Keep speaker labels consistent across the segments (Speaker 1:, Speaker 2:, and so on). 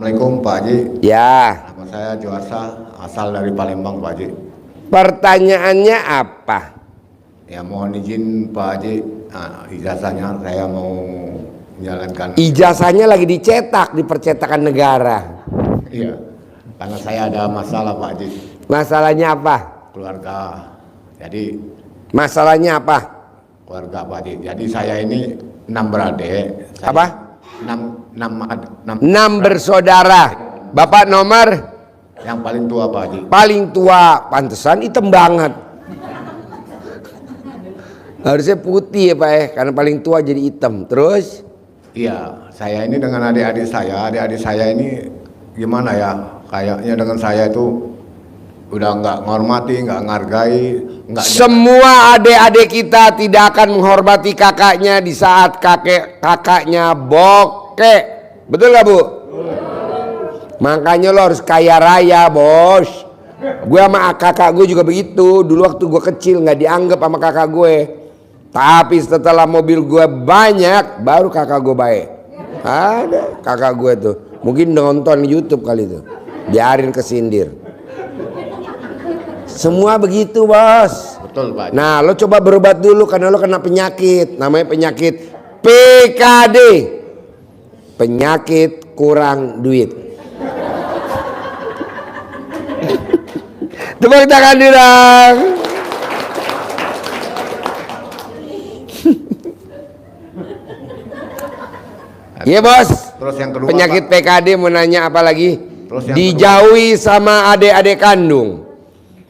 Speaker 1: Assalamualaikum Pak Haji.
Speaker 2: Ya.
Speaker 1: Nama saya Juarsa, asal dari Palembang Pak Haji.
Speaker 2: Pertanyaannya apa?
Speaker 1: Ya mohon izin Pak Haji, ijazahnya saya mau menjalankan.
Speaker 2: Ijazahnya lagi dicetak di percetakan negara.
Speaker 1: Iya, karena saya ada masalah Pak Haji.
Speaker 2: Masalahnya apa?
Speaker 1: Keluarga. Jadi
Speaker 2: Masalahnya apa?
Speaker 1: keluarga Pak Haji. Jadi saya ini 6 beradik.
Speaker 2: Apa?
Speaker 1: 6
Speaker 2: bersaudara. Bapak nomor?
Speaker 1: Yang paling tua Pak Haji.
Speaker 2: Paling tua. Pantesan hitam banget. Harusnya putih ya Pak ya, karena paling tua jadi hitam. Terus?
Speaker 1: Iya, saya ini dengan adik-adik saya ini gimana ya? Kayaknya dengan saya itu udah nggak menghormati, nggak menghargai, nggak.
Speaker 2: Semua adik-adik kita tidak akan menghormati kakaknya di saat kakaknya bokek. Betul gak Bu? Makanya lo harus kaya raya bos. Gue sama kakak gue juga begitu. Dulu waktu gue kecil nggak dianggap sama kakak gue. Tapi setelah mobil gue banyak, baru kakak gue baik. Ada kakak gue tuh, mungkin nonton YouTube kali itu, biarin kesindir. Semua begitu bos.
Speaker 1: Betul Pak.
Speaker 2: Nah lo coba berobat dulu karena lo kena penyakit, namanya penyakit PKD, penyakit kurang duit. Tepuk tangan dirang. Iya bos.
Speaker 1: Terus yang kedua
Speaker 2: penyakit
Speaker 1: Pak,
Speaker 2: PKD mau nanya apa lagi?
Speaker 1: Terus yang
Speaker 2: dijauhi sama adik-adik kandung.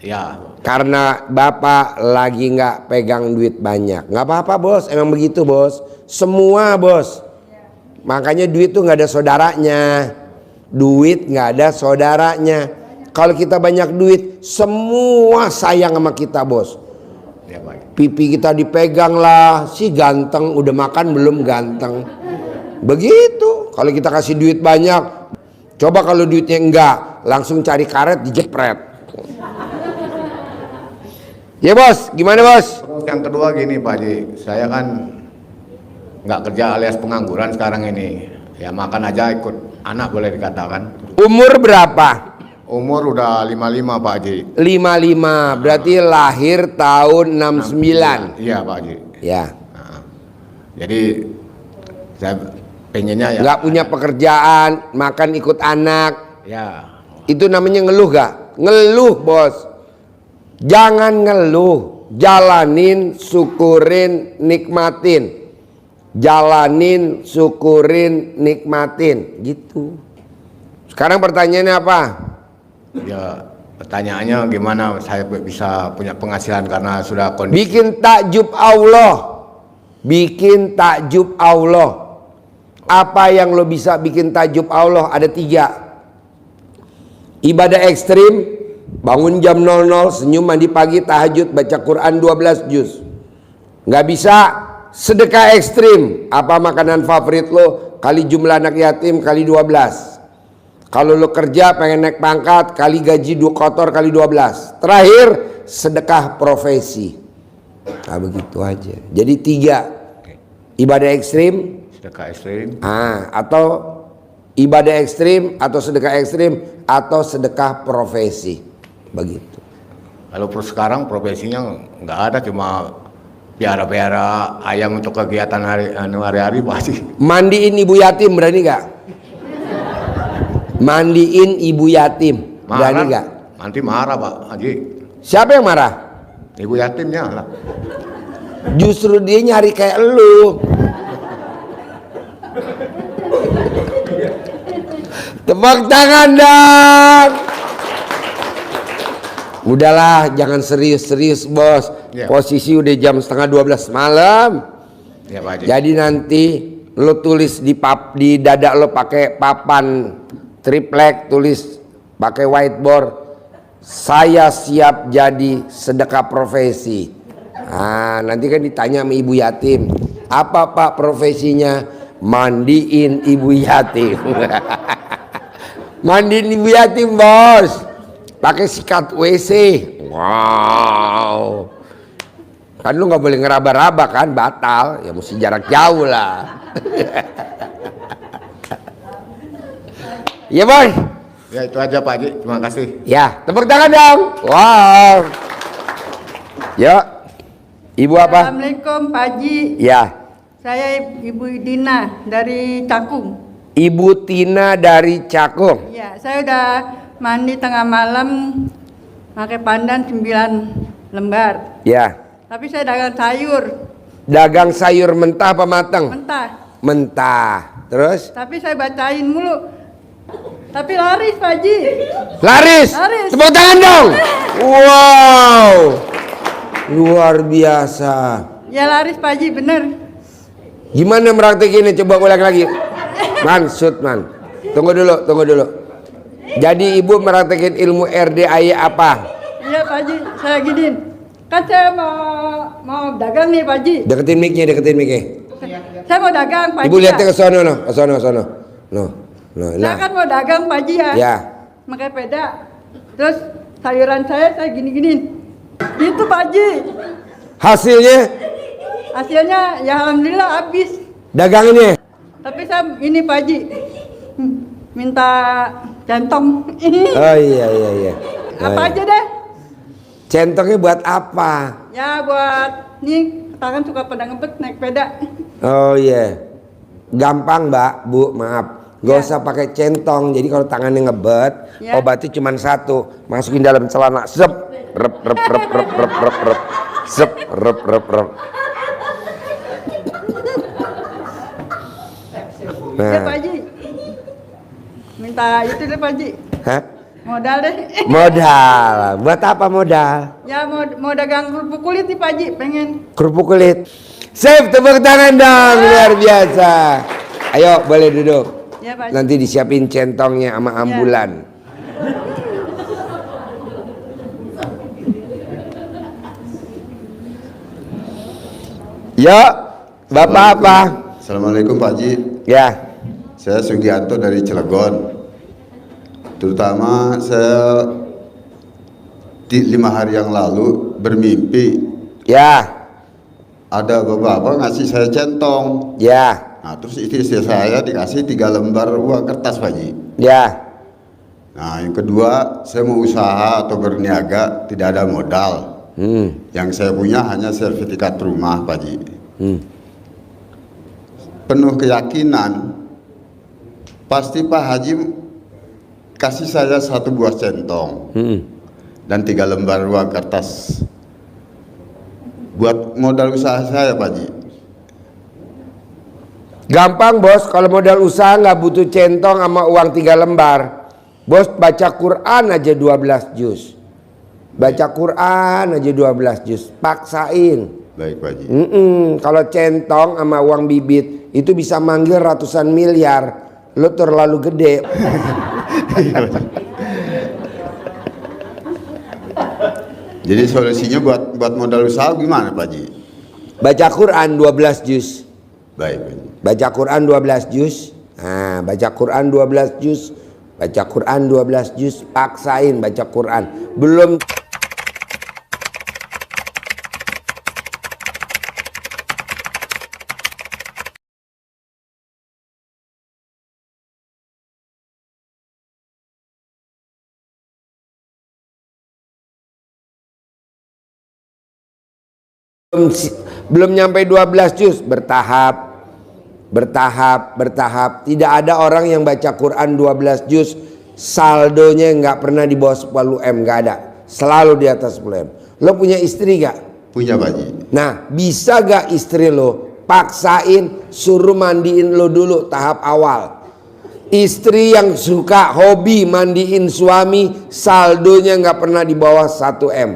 Speaker 1: ya.
Speaker 2: Karena bapak lagi nggak pegang duit banyak. Nggak apa-apa bos, emang begitu bos. Semua bos. Makanya duit tuh nggak ada saudaranya. Duit nggak ada saudaranya. Kalau kita banyak duit, semua sayang sama kita bos.
Speaker 1: Ya baik.
Speaker 2: Pipi kita dipegang lah, si ganteng udah makan belum ganteng. Begitu. Kalau kita kasih duit banyak, coba kalau duitnya enggak, langsung cari karet dijepret. Ya bos, gimana bos?
Speaker 1: Terus yang kedua gini Pak Haji, saya kan nggak kerja alias pengangguran sekarang ini. Ya makan aja ikut anak boleh dikatakan.
Speaker 2: Umur berapa?
Speaker 1: Umur udah 55 Pak Haji.
Speaker 2: 55, berarti lahir tahun 69.
Speaker 1: Iya Pak Haji.
Speaker 2: Ya.
Speaker 1: Nah, jadi saya pengennya ya.
Speaker 2: Nggak punya pekerjaan, makan ikut anak.
Speaker 1: Ya.
Speaker 2: Itu namanya ngeluh gak? Ngeluh bos. Jangan ngeluh, jalanin, syukurin, nikmatin. Jalanin, syukurin, nikmatin, gitu. Sekarang pertanyaannya apa?
Speaker 1: Ya pertanyaannya gimana saya bisa punya penghasilan karena sudah kondisi.
Speaker 2: Bikin takjub Allah. Bikin takjub Allah. Apa yang lo bisa bikin takjub Allah? Ada 3. Ibadah ekstrim. Bangun jam 00, senyum, mandi pagi, tahajud, baca Quran 12 juz. Nggak bisa sedekah ekstrim. Apa makanan favorit lo? Kali jumlah anak yatim kali 12. Kalau lo kerja pengen naik pangkat, kali gaji 2 kotor kali 12. Terakhir sedekah profesi. Nah begitu aja. Jadi 3. Ibadah ekstrim.
Speaker 1: Sedekah ekstrim.
Speaker 2: Atau ibadah ekstrim, atau sedekah ekstrim, atau sedekah profesi. Begitu.
Speaker 1: Kalau sekarang profesinya nggak ada, cuma piara-piara ayam untuk kegiatan hari-hari Pak Haji.
Speaker 2: Mandiin ibu yatim berani gak? Mandiin ibu yatim berani gak?
Speaker 1: Nanti marah Pak Haji.
Speaker 2: Siapa yang marah?
Speaker 1: Ibu yatimnya lah.
Speaker 2: Justru dia nyari kayak lu. Tepuk tangan dong. Udahlah, jangan serius-serius bos.
Speaker 1: Ya.
Speaker 2: Posisi udah jam 11:30 malam.
Speaker 1: Ya Pak Haji.
Speaker 2: Jadi nanti lo tulis di dada lo pakai papan triplek, tulis pakai whiteboard. Saya siap jadi sedekah profesi. Nanti kan ditanya sama ibu yatim. Apa Pak profesinya? Mandiin ibu yatim. Mandiin ibu yatim bos. Pakai sikat WC. Wow. Kan lu nggak boleh ngeraba-raba kan, batal. Ya mesti jarak jauh lah. Iya boy.
Speaker 1: Ya itu aja Pak Haji, terima kasih.
Speaker 2: Ya, tepuk tangan dong. Wow. Ya. Ibu apa?
Speaker 3: Assalamualaikum Pak Haji.
Speaker 2: Ya.
Speaker 3: Saya Ibu Dina dari Cakung.
Speaker 2: Ibu Tina dari Cakung.
Speaker 3: Ya, saya udah mandi tengah malam pakai pandan 9 lembar.
Speaker 2: Ya.
Speaker 3: Tapi saya dagang sayur
Speaker 2: Dagang sayur mentah apa matang?
Speaker 3: mentah.
Speaker 2: Mentah. Terus?
Speaker 3: Tapi saya bacain mulu. Tapi laris Pak Haji.
Speaker 2: Laris.
Speaker 3: Laris.
Speaker 2: Tepuk tangan dong. Wow. Luar biasa.
Speaker 3: Ya laris Pak Haji, bener.
Speaker 2: Gimana meraktekinnya? Coba ulang lagi. Maksud man. Tunggu dulu. Jadi ibu meraktekin ilmu RDAY apa?
Speaker 3: Iya Pak Haji, saya giniin. Kan saya mau dagang nih Pak Haji.
Speaker 2: Deketin mic-nya.
Speaker 3: Saya mau dagang Pak Haji.
Speaker 2: Ibu lihatnya
Speaker 3: ya.
Speaker 2: ke sono, no. Ke sono. No.
Speaker 3: Saya
Speaker 2: Nah.
Speaker 3: kan mau dagang Pak Haji ya.
Speaker 2: Ya.
Speaker 3: Pakai peda. Terus sayuran saya gini-giniin. Gitu Pak Haji.
Speaker 2: Hasilnya
Speaker 3: Hasilnya ya alhamdulillah habis.
Speaker 2: dagangannya.
Speaker 3: Tapi saya ini Pak Haji minta centong.
Speaker 2: Oh iya.
Speaker 3: Apa aja deh.
Speaker 2: Centongnya buat apa?
Speaker 3: Ya buat nih tangan suka pada ngebet naik peda.
Speaker 2: Oh iya. Gampang Mbak, Bu, maaf. Gak
Speaker 3: Ya.
Speaker 2: usah pakai centong. Jadi kalau tangannya ngebet,
Speaker 3: Ya.
Speaker 2: obatnya cuma satu. Masukin dalam celana. Sep. Rep. Sep. Rep.
Speaker 3: Ya Pak
Speaker 2: Nah.
Speaker 3: Haji. Minta itu deh Pak Haji.
Speaker 2: Hah?
Speaker 3: Modal deh.
Speaker 2: Modal. Buat apa modal?
Speaker 3: Ya mau dagang kerupuk kulit nih Pak Haji, pengen.
Speaker 2: Kerupuk kulit. Sip, tepuk tangan dong. Luar biasa. Ayo, boleh duduk.
Speaker 3: Ya Pak Haji.
Speaker 2: Nanti disiapin centongnya sama ambulan. Ya, Bapak apa?
Speaker 4: Assalamualaikum Pak Haji,
Speaker 2: Ya,
Speaker 4: saya Sugianto dari Cilegon. Terutama saya 5 hari yang lalu bermimpi
Speaker 2: ya,
Speaker 4: ada bapak-bapak ngasih saya centong.
Speaker 2: ya,
Speaker 4: Nah terus istri saya dikasih 3 lembar uang kertas Pak Haji.
Speaker 2: ya.
Speaker 4: Nah yang kedua saya mau usaha atau berniaga tidak ada modal. Yang saya punya hanya sertifikat rumah Pak Haji. Penuh keyakinan pasti Pak Haji kasih saya 1 buah centong dan 3 lembar uang kertas buat modal usaha saya Pak Haji.
Speaker 2: Gampang bos, kalau modal usaha nggak butuh centong sama uang 3 lembar. Bos baca Quran aja 12 juz. Baca Quran aja 12 juz. Paksain.
Speaker 4: Baik Pak Haji.
Speaker 2: Kalau centong sama uang bibit itu bisa manggil ratusan miliar. Lo terlalu gede.
Speaker 4: Jadi solusinya buat modal usaha gimana Pak Haji?
Speaker 2: Baca Quran 12 juz.
Speaker 4: Baik Pak Haji.
Speaker 2: Baca Quran 12 juz. Nah, baca Quran 12 juz. Baca Quran 12 juz, paksain baca Quran. Belum belum nyampe 12 juz, bertahap. Tidak ada orang yang baca Quran 12 juz saldonya nggak pernah di bawah 10 M, nggak ada, selalu di atas 10 M. Lo punya istri gak?
Speaker 4: Punya Pak Haji.
Speaker 2: Nah, bisa gak istri lo paksain suruh mandiin lo dulu tahap awal? Istri yang suka hobi mandiin suami saldonya nggak pernah di bawah 1 M.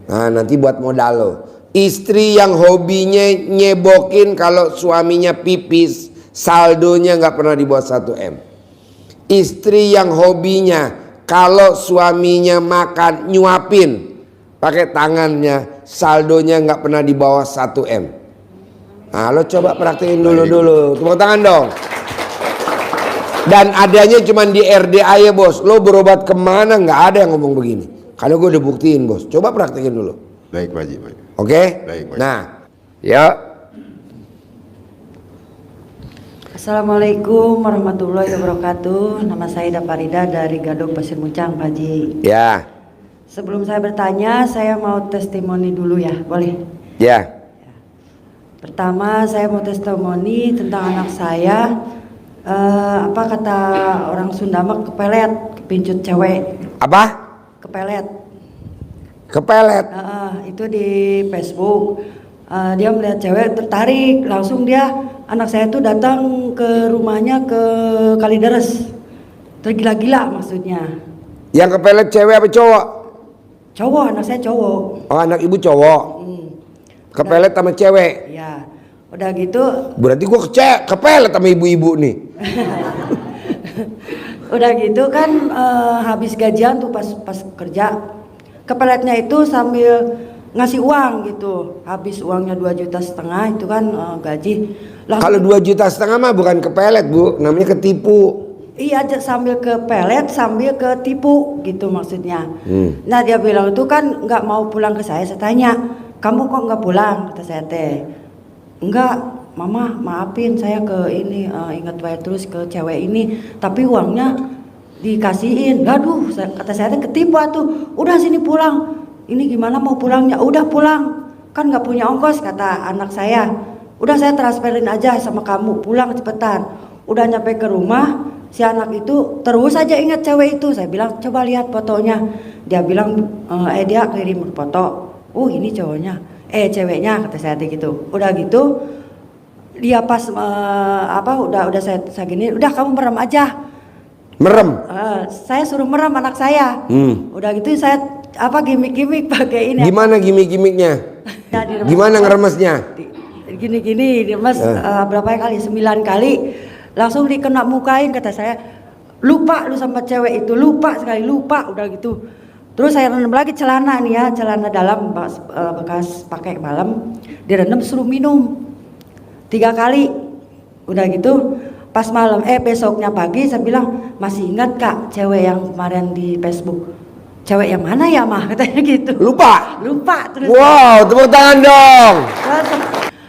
Speaker 2: Nah, nanti buat modal lo. Istri yang hobinya nyebokin kalau suaminya pipis, saldonya nggak pernah di bawah 1 M. Istri yang hobinya kalau suaminya makan nyuapin pakai tangannya, saldonya nggak pernah di bawah 1 M. Nah, lo coba praktekin dulu. Tepuk tangan dong. Dan adanya cuma di RDA ya bos. Lo berobat kemana nggak ada yang ngomong begini. Kalau gue udah buktiin bos. Coba praktekin dulu.
Speaker 4: Baik Pak Haji. Baik.
Speaker 2: Oke?
Speaker 4: Baik, baik.
Speaker 2: Nah, ya.
Speaker 5: Assalamualaikum warahmatullahi wabarakatuh. Nama saya Ida Farida dari Gadok Pasir Muncang, Pak Haji.
Speaker 2: Ya.
Speaker 5: Sebelum saya bertanya, saya mau testimoni dulu ya, boleh?
Speaker 2: Ya.
Speaker 5: Pertama, saya mau testimoni tentang anak saya. Apa kata orang Sunda mah kepelet, kepincut cewek.
Speaker 2: Apa?
Speaker 5: Kepelet.
Speaker 2: Kepelet.
Speaker 5: Itu di Facebook. Dia melihat cewek tertarik, langsung dia anak saya tuh datang ke rumahnya ke Kalideres. Tergila-gila maksudnya.
Speaker 2: Yang kepelet cewek apa cowok?
Speaker 5: Cowok, anak saya cowok.
Speaker 2: Oh, anak ibu cowok. Kepelet sama cewek.
Speaker 5: Ya, udah gitu.
Speaker 2: Berarti gua kepelet sama ibu-ibu nih.
Speaker 5: Udah gitu kan habis gajian tuh pas kerja. Kepeletnya itu sambil ngasih uang gitu. Habis uangnya 2,5 juta itu kan gaji.
Speaker 2: Kalau 2,5 juta mah bukan kepelet, Bu, namanya ketipu.
Speaker 5: Iya, sambil ke pelet sambil ke tipu gitu maksudnya. Nah dia bilang itu kan nggak mau pulang ke saya tanya, kamu kok nggak pulang? Kata saya teh, enggak, mama maafin saya ke ini ingat bayar terus ke cewek ini, tapi uangnya dikasihin. Aduh, kata saya teh ketipu tuh, udah sini pulang. Ini gimana mau pulangnya? Udah pulang, kan nggak punya ongkos kata anak saya. Udah saya transferin aja sama kamu, pulang cepetan. Udah nyampe ke rumah, si anak itu terus aja ingat cewek itu. Saya bilang coba lihat fotonya. Dia bilang dia kirim foto. Ini cowoknya, ceweknya kata saya gitu. Udah gitu dia pas udah saya gini, udah kamu merem aja.
Speaker 2: Merem.
Speaker 5: Saya suruh merem anak saya. Udah gitu saya gimmick pakai ini.
Speaker 2: Gimana gimmick-gimmicknya? Gimana ngeremesnya?
Speaker 5: Gini mas berapa kali 9 kali langsung dikena mukain. Kata saya lupa lu sama cewek itu, lupa sekali, lupa. Udah gitu terus saya rendam lagi celana nih ya, celana dalam bekas pakai malam, direndam suruh minum 3 kali. Udah gitu pas malam besoknya pagi saya bilang, masih ingat kak cewek yang kemarin di Facebook? Cewek yang mana ya mah? Katanya gitu. Lupa terus.
Speaker 2: Wow, tepuk tangan dong.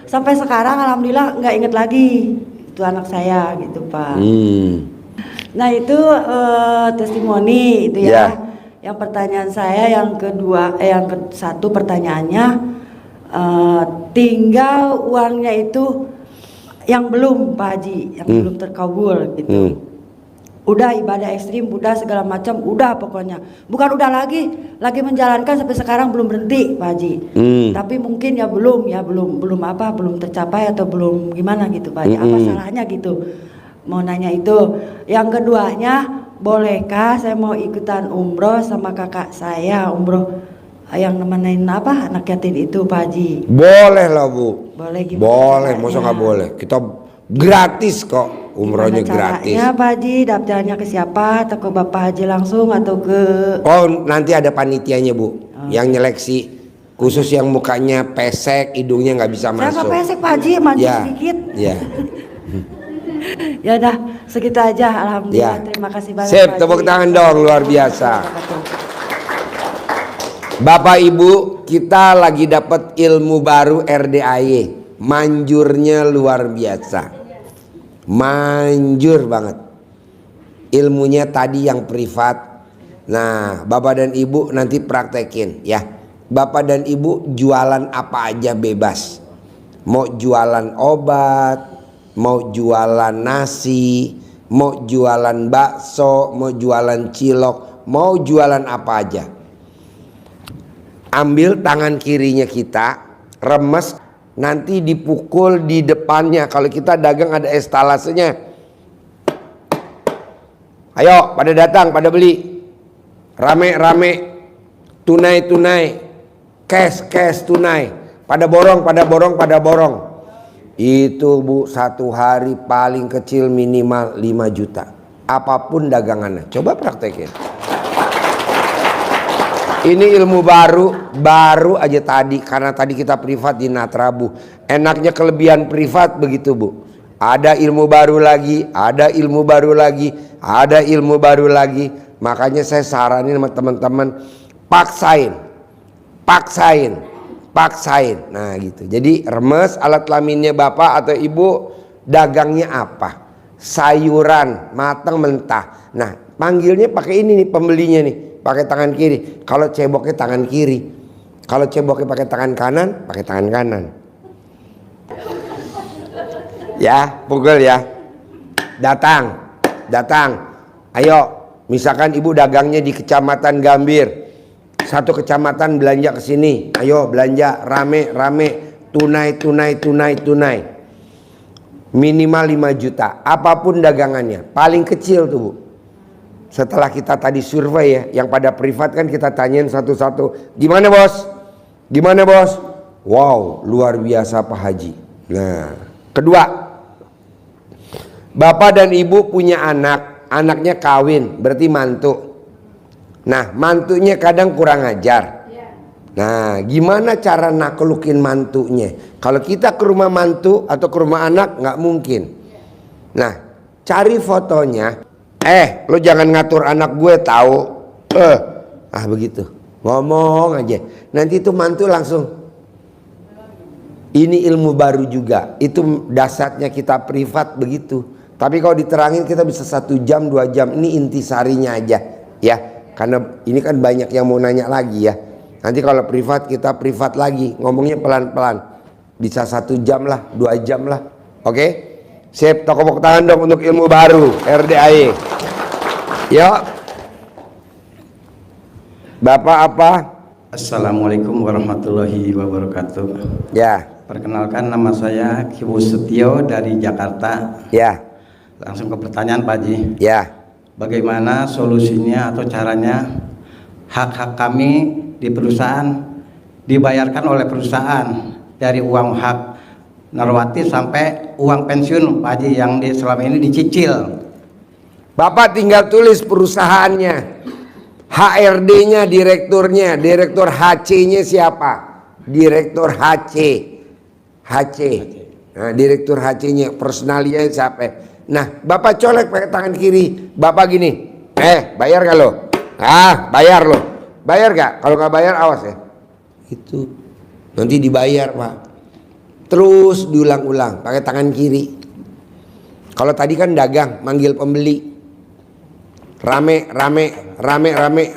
Speaker 5: Sampai sekarang alhamdulillah nggak inget lagi itu anak saya gitu Pak. Nah itu testimoni itu ya. Yang pertanyaan saya yang kedua, satu pertanyaannya tinggal uangnya itu yang belum Pak Haji, yang belum terkabul gitu. Udah ibadah ekstrim, udah segala macam, udah pokoknya. Bukan udah lagi menjalankan sampai sekarang belum berhenti Pak Haji. Tapi mungkin belum tercapai atau belum gimana gitu Pak Haji. Apa salahnya gitu? Mau nanya itu. Yang keduanya, bolehkah saya mau ikutan umroh sama kakak saya, umroh yang nemenin anak yatim itu Pak Haji?
Speaker 2: Boleh lah Bu.
Speaker 5: Boleh gimana?
Speaker 2: Boleh, masa nggak boleh? Kita gratis kok, umrohnya gratis.
Speaker 5: Ya Pak Haji, daftarnya ke siapa? Atau ke Bapak Haji langsung atau ke? Oh,
Speaker 2: nanti ada panitianya Bu, yang nyeleksi. Khusus yang mukanya pesek, hidungnya nggak bisa masuk.
Speaker 5: Saya nggak pesek Pak Haji, maju sedikit.
Speaker 2: Ya.
Speaker 5: Ya dah, segitu aja. Alhamdulillah. Terima kasih banyak.
Speaker 2: Sip, tepuk tangan dong, luar biasa. Bapak Ibu, kita lagi dapat ilmu baru RDAY. Manjurnya luar biasa. Manjur banget. Ilmunya tadi yang privat. Nah, Bapak dan Ibu nanti praktekin ya. Bapak dan Ibu jualan apa aja bebas. Mau jualan obat, mau jualan nasi, mau jualan bakso, mau jualan cilok, mau jualan apa aja. Ambil tangan kirinya kita, remes, nanti dipukul di depannya. Kalau kita dagang ada estalasenya. Ayo pada datang, pada beli. Rame-rame, tunai-tunai, cash tunai. Pada borong. Itu Bu, satu hari paling kecil minimal 5 juta. Apapun dagangannya. Coba praktekin. Ini ilmu baru aja tadi. Karena tadi kita privat di Natrabu. Enaknya kelebihan privat begitu Bu. Ada ilmu baru lagi, ada ilmu baru lagi, ada ilmu baru lagi. Makanya saya saranin sama teman-teman, paksain. Nah gitu. Jadi remes alat kelaminnya Bapak atau Ibu, Dagangnya apa? Sayuran, matang, mentah. Nah, panggilnya pakai ini nih pembelinya nih, pakai tangan kiri. Kalau ceboknya tangan kiri. Kalau ceboknya pakai tangan kanan, pakai tangan kanan. Ya, pukul ya. Datang. Ayo, misalkan ibu dagangnya di Kecamatan Gambir. Satu kecamatan belanja ke sini. Ayo belanja rame. Tunai. Minimal 5 juta. Apapun dagangannya. Paling kecil tuh, Bu. Setelah kita tadi survei ya, yang pada privat kan kita tanyain satu-satu. Gimana bos? Wow, luar biasa Pak Haji. Nah, kedua, bapak dan ibu punya anak. Anaknya kawin, berarti mantu. Nah, mantunya kadang kurang ajar. Nah, gimana cara naklukin mantunya? Kalau kita ke rumah mantu atau ke rumah anak, nggak mungkin. Nah, cari fotonya. Lo jangan ngatur anak gue tahu. Begitu. Ngomong aja. Nanti itu mantu langsung. Ini ilmu baru juga. Itu dasarnya kita privat begitu. Tapi kalau diterangin kita bisa 1 jam, 2 jam. Ini intisarinya aja, ya. Karena ini kan banyak yang mau nanya lagi ya. Nanti kalau privat kita privat lagi, ngomongnya pelan-pelan. Bisa 1 jam lah, 2 jam lah. Oke? Sip, tepuk tangan dong untuk ilmu baru RDAE. Yuk. Bapak apa?
Speaker 6: Assalamualaikum warahmatullahi wabarakatuh.
Speaker 2: Ya.
Speaker 6: Perkenalkan, nama saya Kibu Setio dari Jakarta.
Speaker 2: Ya.
Speaker 6: Langsung ke pertanyaan Pak Haji.
Speaker 2: Ya.
Speaker 6: Bagaimana solusinya atau caranya hak-hak kami di perusahaan dibayarkan oleh perusahaan dari uang hak normatif sampai uang pensiun Pak Haji yang selama ini dicicil.
Speaker 2: Bapak tinggal tulis perusahaannya, HRD-nya, direkturnya, direktur HC-nya siapa? Direktur HC. Nah, direktur HC-nya, personalia siapa? Nah, Bapak colek pakai tangan kiri. Bapak gini, bayar gak lo? Bayar lo. Bayar gak? Kalau gak bayar awas ya. Itu nanti dibayar Pak. Terus diulang-ulang pakai tangan kiri. Kalau tadi kan dagang, manggil pembeli. Rame.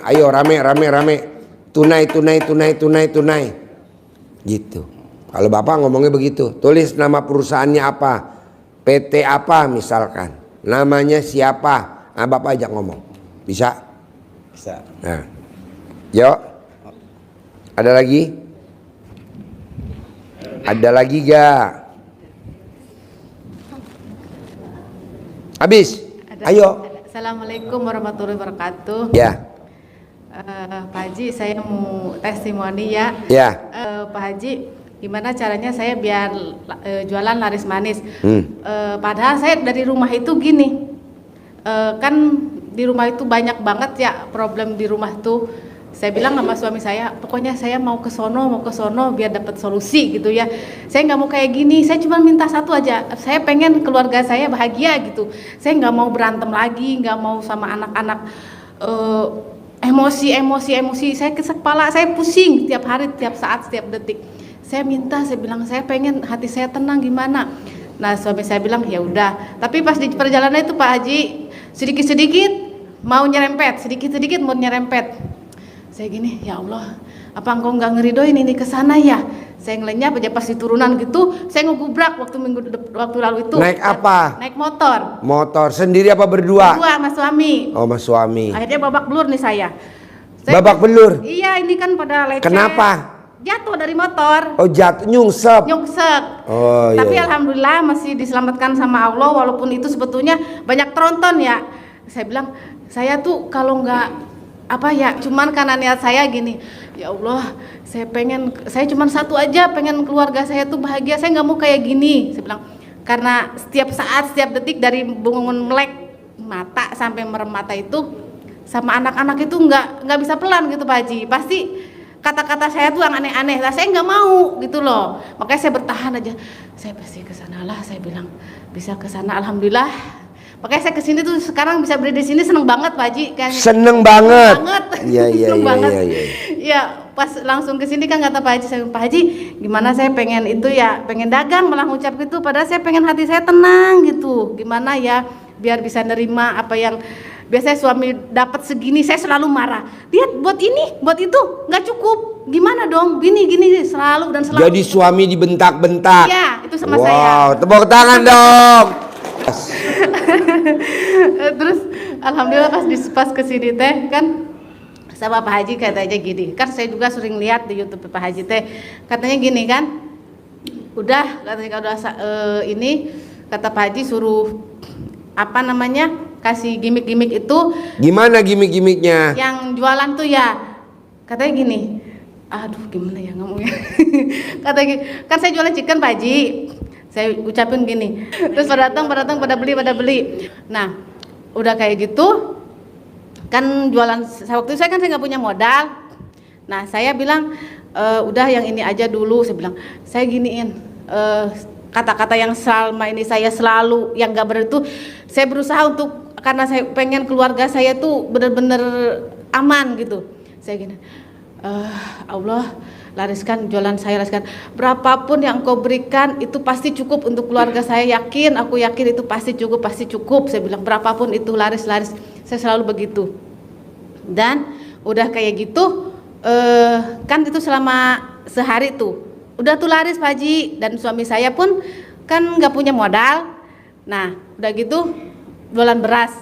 Speaker 2: Ayo rame. Tunai. Gitu. Kalau Bapak ngomongnya begitu, tulis nama perusahaannya apa, PT apa misalkan, namanya siapa. Nah, Bapak ajak ngomong. Bisa?
Speaker 6: Bisa.
Speaker 2: Nah. Yuk. Ada lagi? Ada lagi gak? Habis? Ayo.
Speaker 7: Assalamualaikum warahmatullahi wabarakatuh.
Speaker 2: Ya.
Speaker 7: Pak Haji, saya mau testimoni ya.
Speaker 2: Ya.
Speaker 7: Pak Haji, gimana caranya saya biar jualan laris manis? Padahal saya dari rumah itu gini, kan di rumah itu banyak banget ya problem di rumah tuh. Saya bilang sama suami saya, pokoknya saya mau ke sono biar dapat solusi gitu ya. Saya nggak mau kayak gini, saya cuma minta satu aja. Saya pengen keluarga saya bahagia gitu. Saya nggak mau berantem lagi, nggak mau sama anak-anak emosi. Saya kepala saya pusing tiap hari, tiap saat, setiap detik. Saya bilang saya pengen hati saya tenang gimana. Nah, suami saya bilang ya udah. Tapi pas di perjalanan itu Pak Haji, sedikit-sedikit mau nyerempet. Saya gini, ya Allah, apa engkau nggak ngeridoin ini ke sana ya? Saya ngelenyap aja pas di turunan gitu, saya ngegubrak waktu lalu itu.
Speaker 2: Naik apa?
Speaker 7: Naik motor.
Speaker 2: Motor sendiri apa berdua?
Speaker 7: Berdua sama suami.
Speaker 2: Oh, sama suami.
Speaker 7: Akhirnya babak belur nih saya.
Speaker 2: Babak belur?
Speaker 7: Iya, ini kan pada lecet.
Speaker 2: Kenapa?
Speaker 7: Jatuh dari motor.
Speaker 2: Oh, jatuh, nyungsep. Oh,
Speaker 7: Tapi
Speaker 2: iya.
Speaker 7: alhamdulillah masih diselamatkan sama Allah, walaupun itu sebetulnya banyak tronton ya. Saya bilang, saya tuh kalau nggak cuman karena niat saya gini, ya Allah, saya cuman satu aja, pengen keluarga saya tuh bahagia, saya nggak mau kayak gini. Saya bilang, karena setiap saat, setiap detik dari bangun melek mata sampai merem mata itu sama anak-anak itu nggak bisa pelan gitu Pak Haji. Pasti kata-kata saya tuh yang aneh-aneh, lah saya nggak mau gitu loh. Makanya saya bertahan aja, saya pasti kesana lah. Saya bilang bisa kesana, alhamdulillah. Makanya saya kesini tuh sekarang bisa berdiri di sini, seneng banget Pak Haji.
Speaker 2: Seneng banget.
Speaker 7: Iya.
Speaker 2: Iya.
Speaker 7: Ya, pas langsung ke sini kan kata Pak Haji, saya Pak Haji gimana saya pengen itu ya, pengen dagang malah ngucap gitu, padahal saya pengen hati saya tenang gitu, gimana ya biar bisa nerima apa yang biasanya suami dapat segini, saya selalu marah, lihat buat ini buat itu nggak cukup, gimana dong, gini selalu dan selalu.
Speaker 2: Jadi suami dibentak-bentak.
Speaker 7: Iya, itu sama
Speaker 2: wow,
Speaker 7: saya.
Speaker 2: Wow, tepuk tangan dong.
Speaker 7: Terus alhamdulillah pas kesini teh kan sama Pak Haji katanya gini, kan saya juga sering lihat di YouTube Pak Haji teh katanya gini kan, udah katanya kalau udah ini kata Pak Haji suruh apa namanya kasih gimmick itu.
Speaker 2: Gimana gimmick-gimmicknya?
Speaker 7: Yang jualan tuh ya katanya gini, aduh gimana ya ngomongnya. Katanya gini, kan saya jualan chicken Pak Haji, saya ucapin gini, terus pada datang pada beli. Nah udah kayak gitu kan jualan, waktu itu saya nggak punya modal. Nah saya bilang udah yang ini aja dulu, saya bilang saya giniin kata-kata yang selama ini saya selalu yang gak benar itu saya berusaha untuk, karena saya pengen keluarga saya tuh bener-bener aman gitu. Saya gini, Allah lariskan jualan saya, lariskan berapapun yang engkau berikan itu pasti cukup untuk keluarga saya, aku yakin itu pasti cukup, saya bilang berapapun itu laris, saya selalu begitu. Dan udah kayak gitu kan itu selama sehari tuh udah tuh laris Pak Haji, dan suami saya pun kan nggak punya modal. Nah udah gitu jualan beras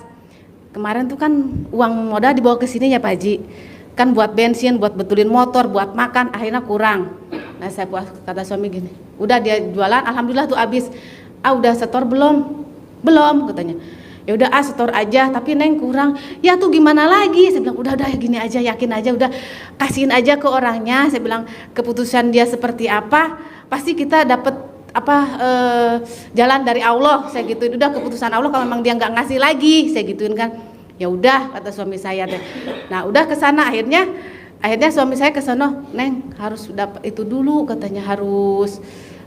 Speaker 7: kemarin tuh kan uang modal dibawa ke sini ya Pak Haji, kan buat bensin, buat betulin motor, buat makan, akhirnya kurang. Nah saya kata suami gini, udah dia jualan alhamdulillah tuh habis. Udah setor belum katanya. Ya udah setor aja, tapi Neng kurang. Ya tuh gimana lagi? Saya bilang udah ya gini aja, yakin aja, udah kasihin aja ke orangnya. Saya bilang keputusan dia seperti apa pasti kita dapat jalan dari Allah, saya gituin. Udah keputusan Allah, kalau memang dia nggak ngasih lagi, saya gituin kan. Ya udah kata suami saya teh. Nah udah ke sana akhirnya suami saya ke sono, Neng harus dapat itu dulu katanya, harus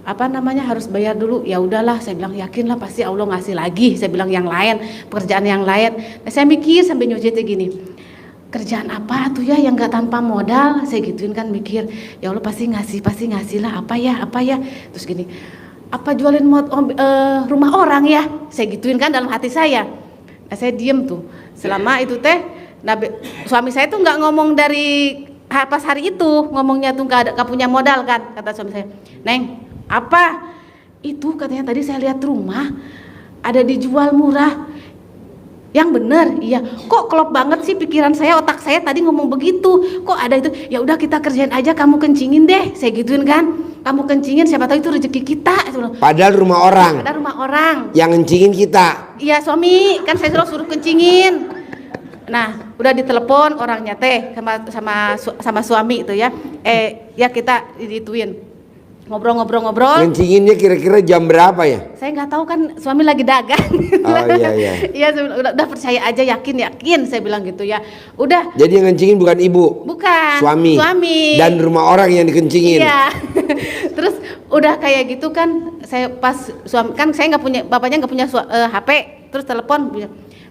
Speaker 7: harus bayar dulu. Ya udahlah, saya bilang yakinlah pasti Allah ngasih lagi, saya bilang yang lain, pekerjaan yang lain. Nah, saya mikir sampai nyuci gini, kerjaan apa tuh ya yang nggak tanpa modal, saya gituin kan, mikir ya Allah pasti ngasih lah, apa ya terus gini, apa jualin rumah orang ya, saya gituin kan dalam hati saya. Nah, saya diem tuh selama itu teh. Nah, suami saya tuh nggak ngomong dari pas hari itu, ngomongnya tuh nggak punya modal kan, kata suami saya, Neng apa itu katanya tadi saya lihat rumah ada dijual murah. Yang bener, iya. Kok klop banget sih pikiran saya, otak saya tadi ngomong begitu. Kok ada itu? Ya udah kita kerjain aja, kamu kencingin deh, saya gituin kan. Kamu kencingin, siapa tahu itu rezeki kita.
Speaker 2: Padahal rumah orang.
Speaker 7: Padahal rumah orang.
Speaker 2: Yang kencingin kita.
Speaker 7: Iya suami, kan saya suruh kencingin. Nah, udah ditelepon orangnya teh sama suami itu ya. Ya kita dituin. Ngobrol.
Speaker 2: Kencinginnya kira-kira jam berapa ya?
Speaker 7: Saya nggak tahu kan, suami lagi dagang.
Speaker 2: Oh iya.
Speaker 7: Iya, udah percaya aja, yakin saya bilang gitu ya. Udah.
Speaker 2: Jadi yang kencingin bukan ibu?
Speaker 7: Bukan.
Speaker 2: Suami. Dan rumah orang yang dikencingin.
Speaker 7: Iya. Terus udah kayak gitu kan, saya pas suami kan saya nggak punya, bapaknya nggak punya HP, terus telepon,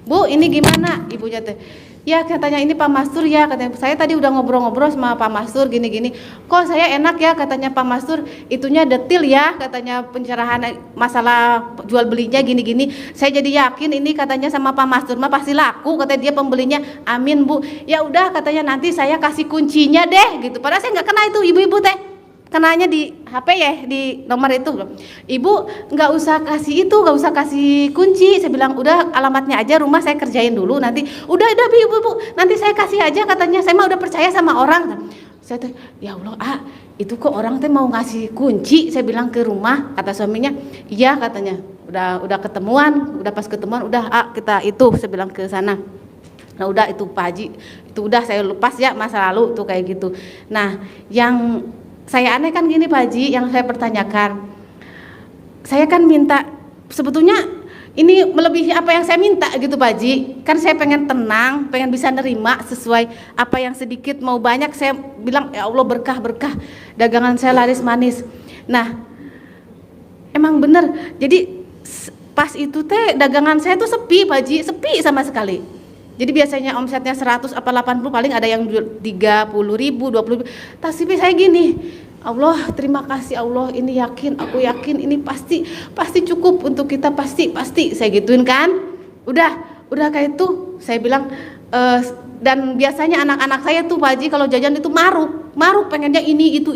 Speaker 7: Bu ini gimana? Ibunya teh. Ya katanya ini Pak Mastur ya, katanya saya tadi udah ngobrol-ngobrol sama Pak Mastur gini-gini. Kok saya enak ya katanya Pak Mastur, itunya detil ya katanya, pencerahan masalah jual belinya gini-gini. Saya jadi yakin ini katanya sama Pak Mastur mah pasti laku, katanya dia pembelinya. Amin Bu. Ya udah katanya nanti saya kasih kuncinya deh gitu. Padahal saya nggak kenal itu ibu-ibu teh. Kenanya di HP ya, di nomor itu. Ibu nggak usah kasih itu, nggak usah kasih kunci. Saya bilang udah alamatnya aja, rumah saya kerjain dulu nanti. Udah ibu, nanti saya kasih aja katanya. Saya mah udah percaya sama orang. Saya tuh ya Allah, itu kok orang teh mau ngasih kunci. Saya bilang ke rumah, kata suaminya. Iya katanya. Udah ketemuan, udah pas ketemuan, udah kita itu. Saya bilang ke sana. Nah udah itu Pak Haji, itu udah saya lepas ya masa lalu tuh kayak gitu. Nah yang saya aneh kan gini Pak Haji, yang saya pertanyakan, saya kan minta sebetulnya ini melebihi apa yang saya minta gitu Pak Haji. Kan saya pengen tenang, pengen bisa nerima sesuai apa yang sedikit mau banyak. Saya bilang ya Allah berkah, dagangan saya laris manis. Nah emang bener, jadi pas itu teh dagangan saya tuh sepi Pak Haji, sepi sama sekali. Jadi biasanya omsetnya 100 apa 80, paling ada yang 30.000, 20.000. Tapi saya gini, Allah, terima kasih Allah, ini yakin, aku yakin ini pasti cukup untuk kita, pasti saya gituin kan. Udah kayak itu saya bilang, dan biasanya anak-anak saya tuh Pak Haji kalau jajan itu maruk pengennya ini itu.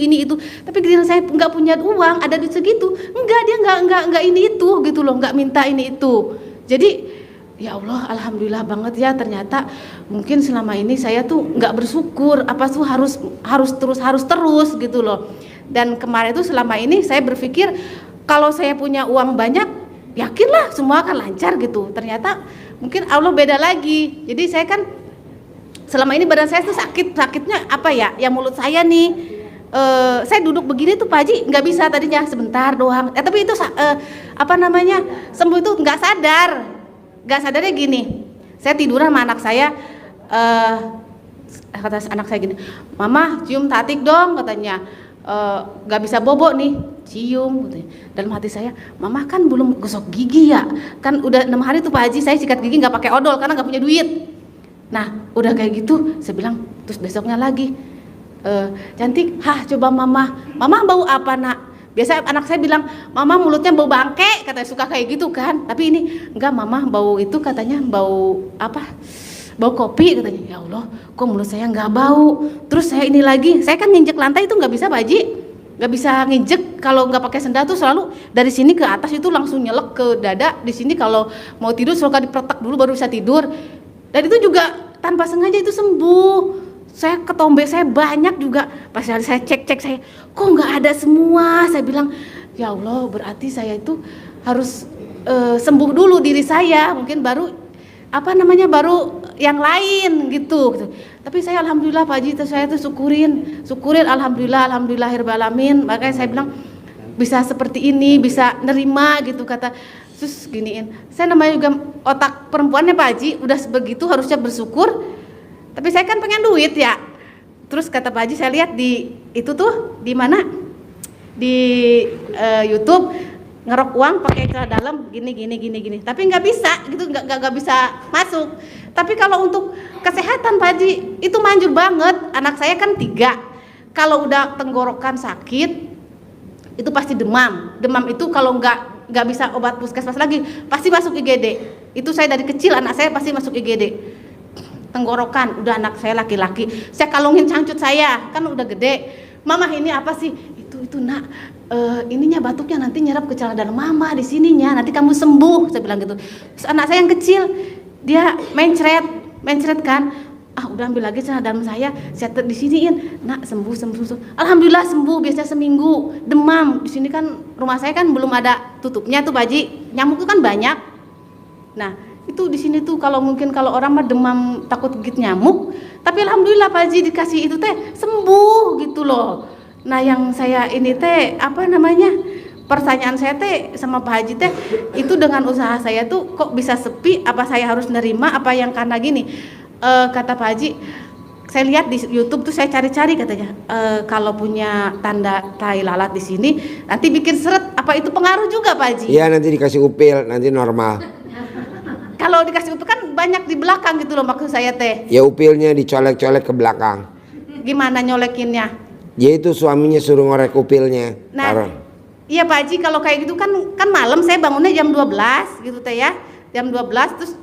Speaker 7: Tapi giliran saya nggak punya uang, ada di segitu, dia nggak ini itu gitu loh, nggak minta ini itu. Jadi ya Allah, alhamdulillah banget ya, ternyata mungkin selama ini saya tuh nggak bersyukur, apa tuh harus terus gitu loh. Dan kemarin itu selama ini saya berpikir kalau saya punya uang banyak, yakinlah semua akan lancar gitu. Ternyata mungkin Allah beda lagi. Jadi saya kan selama ini badan saya tuh sakitnya apa ya? Yang mulut saya nih, saya duduk begini tuh Pak Haji nggak bisa tadinya, sebentar doang. Tapi itu sembuh itu nggak sadarnya gini. Saya tiduran sama anak saya, kata anak saya gini, Mama cium tatik dong katanya, nggak bisa bobo nih, cium katanya. Dalam hati saya, Mama kan belum gosok gigi ya, kan udah 6 hari tuh Pak Haji saya sikat gigi nggak pakai odol karena nggak punya duit. Nah udah kayak gitu saya bilang, terus besoknya lagi, cantik, coba mama bau apa nak? Biasa anak saya bilang, Mama mulutnya bau bangke, katanya, suka kayak gitu kan. Tapi ini enggak, Mama bau itu katanya bau apa? Bau kopi katanya. Ya Allah, kok mulut saya nggak bau? Terus saya ini lagi, saya kan nginjek lantai itu nggak bisa Pak Haji, nggak bisa nginjek kalau nggak pakai sendal tuh, selalu dari sini ke atas itu langsung nyelek ke dada. Di sini kalau mau tidur suka dipetak dulu baru bisa tidur. Dan itu juga tanpa sengaja itu sembuh. Saya ketombe saya banyak juga. Pas saya cek saya, kok nggak ada semua. Saya bilang, ya Allah, berarti saya itu harus sembuh dulu diri saya, mungkin baru baru yang lain gitu. Tapi saya alhamdulillah Pak Haji, saya tuh syukurin alhamdulillah alamin. Makanya saya bilang bisa seperti ini, bisa nerima gitu, kata terus giniin. Saya namanya juga otak perempuannya Pak Haji, udah begitu harusnya bersyukur. Tapi saya kan pengen duit ya. Terus kata Pak Haji, saya lihat di itu tuh di mana? Di YouTube, ngerok uang pakai celana dalam gini. Tapi nggak bisa gitu, nggak bisa masuk. Tapi kalau untuk kesehatan Pak Haji itu manjur banget. Anak saya kan 3. Kalau udah tenggorokan sakit itu pasti demam. Demam itu kalau nggak bisa obat puskesmas lagi pasti masuk IGD. Itu saya dari kecil anak saya pasti masuk IGD. Tenggorokan, udah anak saya laki-laki, saya kalungin cangcut saya, kan udah gede. Mama ini apa sih? Itu nak, ininya batuknya nanti nyerap ke celana dalam Mama di sininya, nanti kamu sembuh, saya bilang gitu. Terus anak saya yang kecil, dia mencret kan, udah ambil lagi celana dalam saya disiniin, nak sembuh. Alhamdulillah sembuh, biasanya seminggu. Demam, di sini kan rumah saya kan belum ada tutupnya tuh Pak Haji, nyamuk itu kan banyak. Nah itu di sini tuh kalau orang mah demam takut gigit nyamuk, tapi alhamdulillah Pak Haji dikasih itu teh sembuh gitu loh. Nah yang saya ini teh pertanyaan saya teh sama Pak Haji teh, itu dengan usaha saya tuh kok bisa sepi, apa saya harus nerima apa yang karena gini. Kata Pak Haji, saya lihat di YouTube tuh saya cari-cari katanya, kalau punya tanda tai lalat di sini nanti bikin seret, apa itu pengaruh juga Pak Haji?
Speaker 2: Iya, nanti dikasih upil, nanti normal.
Speaker 7: Kalau dikasih upil kan banyak di belakang gitu loh, maksud saya teh.
Speaker 2: Ya upilnya dicolek-colek ke belakang.
Speaker 7: Gimana nyolekinnya?
Speaker 2: Ya itu suaminya suruh ngorek upilnya.
Speaker 7: Nah, iya Pak Haji, kalau kayak gitu kan malam saya bangunnya jam 12 gitu teh ya. Jam 12 terus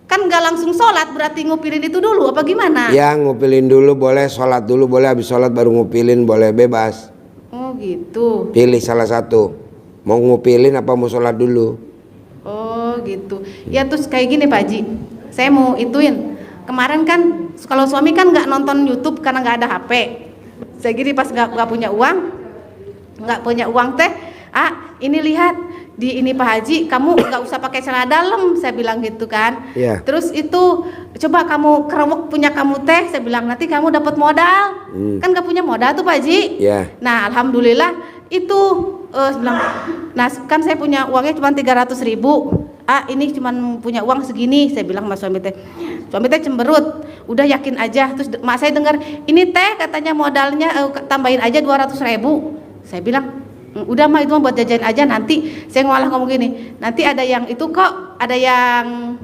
Speaker 7: kan nggak langsung sholat, berarti ngupilin itu dulu apa gimana?
Speaker 2: Ya ngupilin dulu boleh, sholat dulu boleh, habis sholat baru ngupilin boleh, bebas.
Speaker 7: Oh gitu.
Speaker 2: Pilih salah satu. Mau ngupilin apa mau sholat dulu?
Speaker 7: Oh gitu. Ya terus kayak gini Pak Haji, saya mau ituin. Kemarin kan kalau suami kan nggak nonton YouTube karena nggak ada HP. Saya gini pas nggak punya uang teh, ini lihat di ini Pak Haji, kamu nggak usah pakai celana dalam, saya bilang gitu kan.
Speaker 2: Yeah.
Speaker 7: Terus itu coba kamu kerewek punya kamu teh, saya bilang nanti kamu dapat modal. Kan nggak punya modal tuh Pak Haji.
Speaker 2: Yeah.
Speaker 7: Nah alhamdulillah itu bilang, nah kan saya punya uangnya cuma 300.000. Ini cuma punya uang segini, saya bilang sama suami teh. Suami teh cemberut, udah yakin aja. Terus mak saya dengar, ini teh katanya modalnya tambahin aja 200.000. Saya bilang, udah mah itu mah buat jajan aja, nanti saya ngolah ngomong gini, nanti ada yang itu kok, ada yang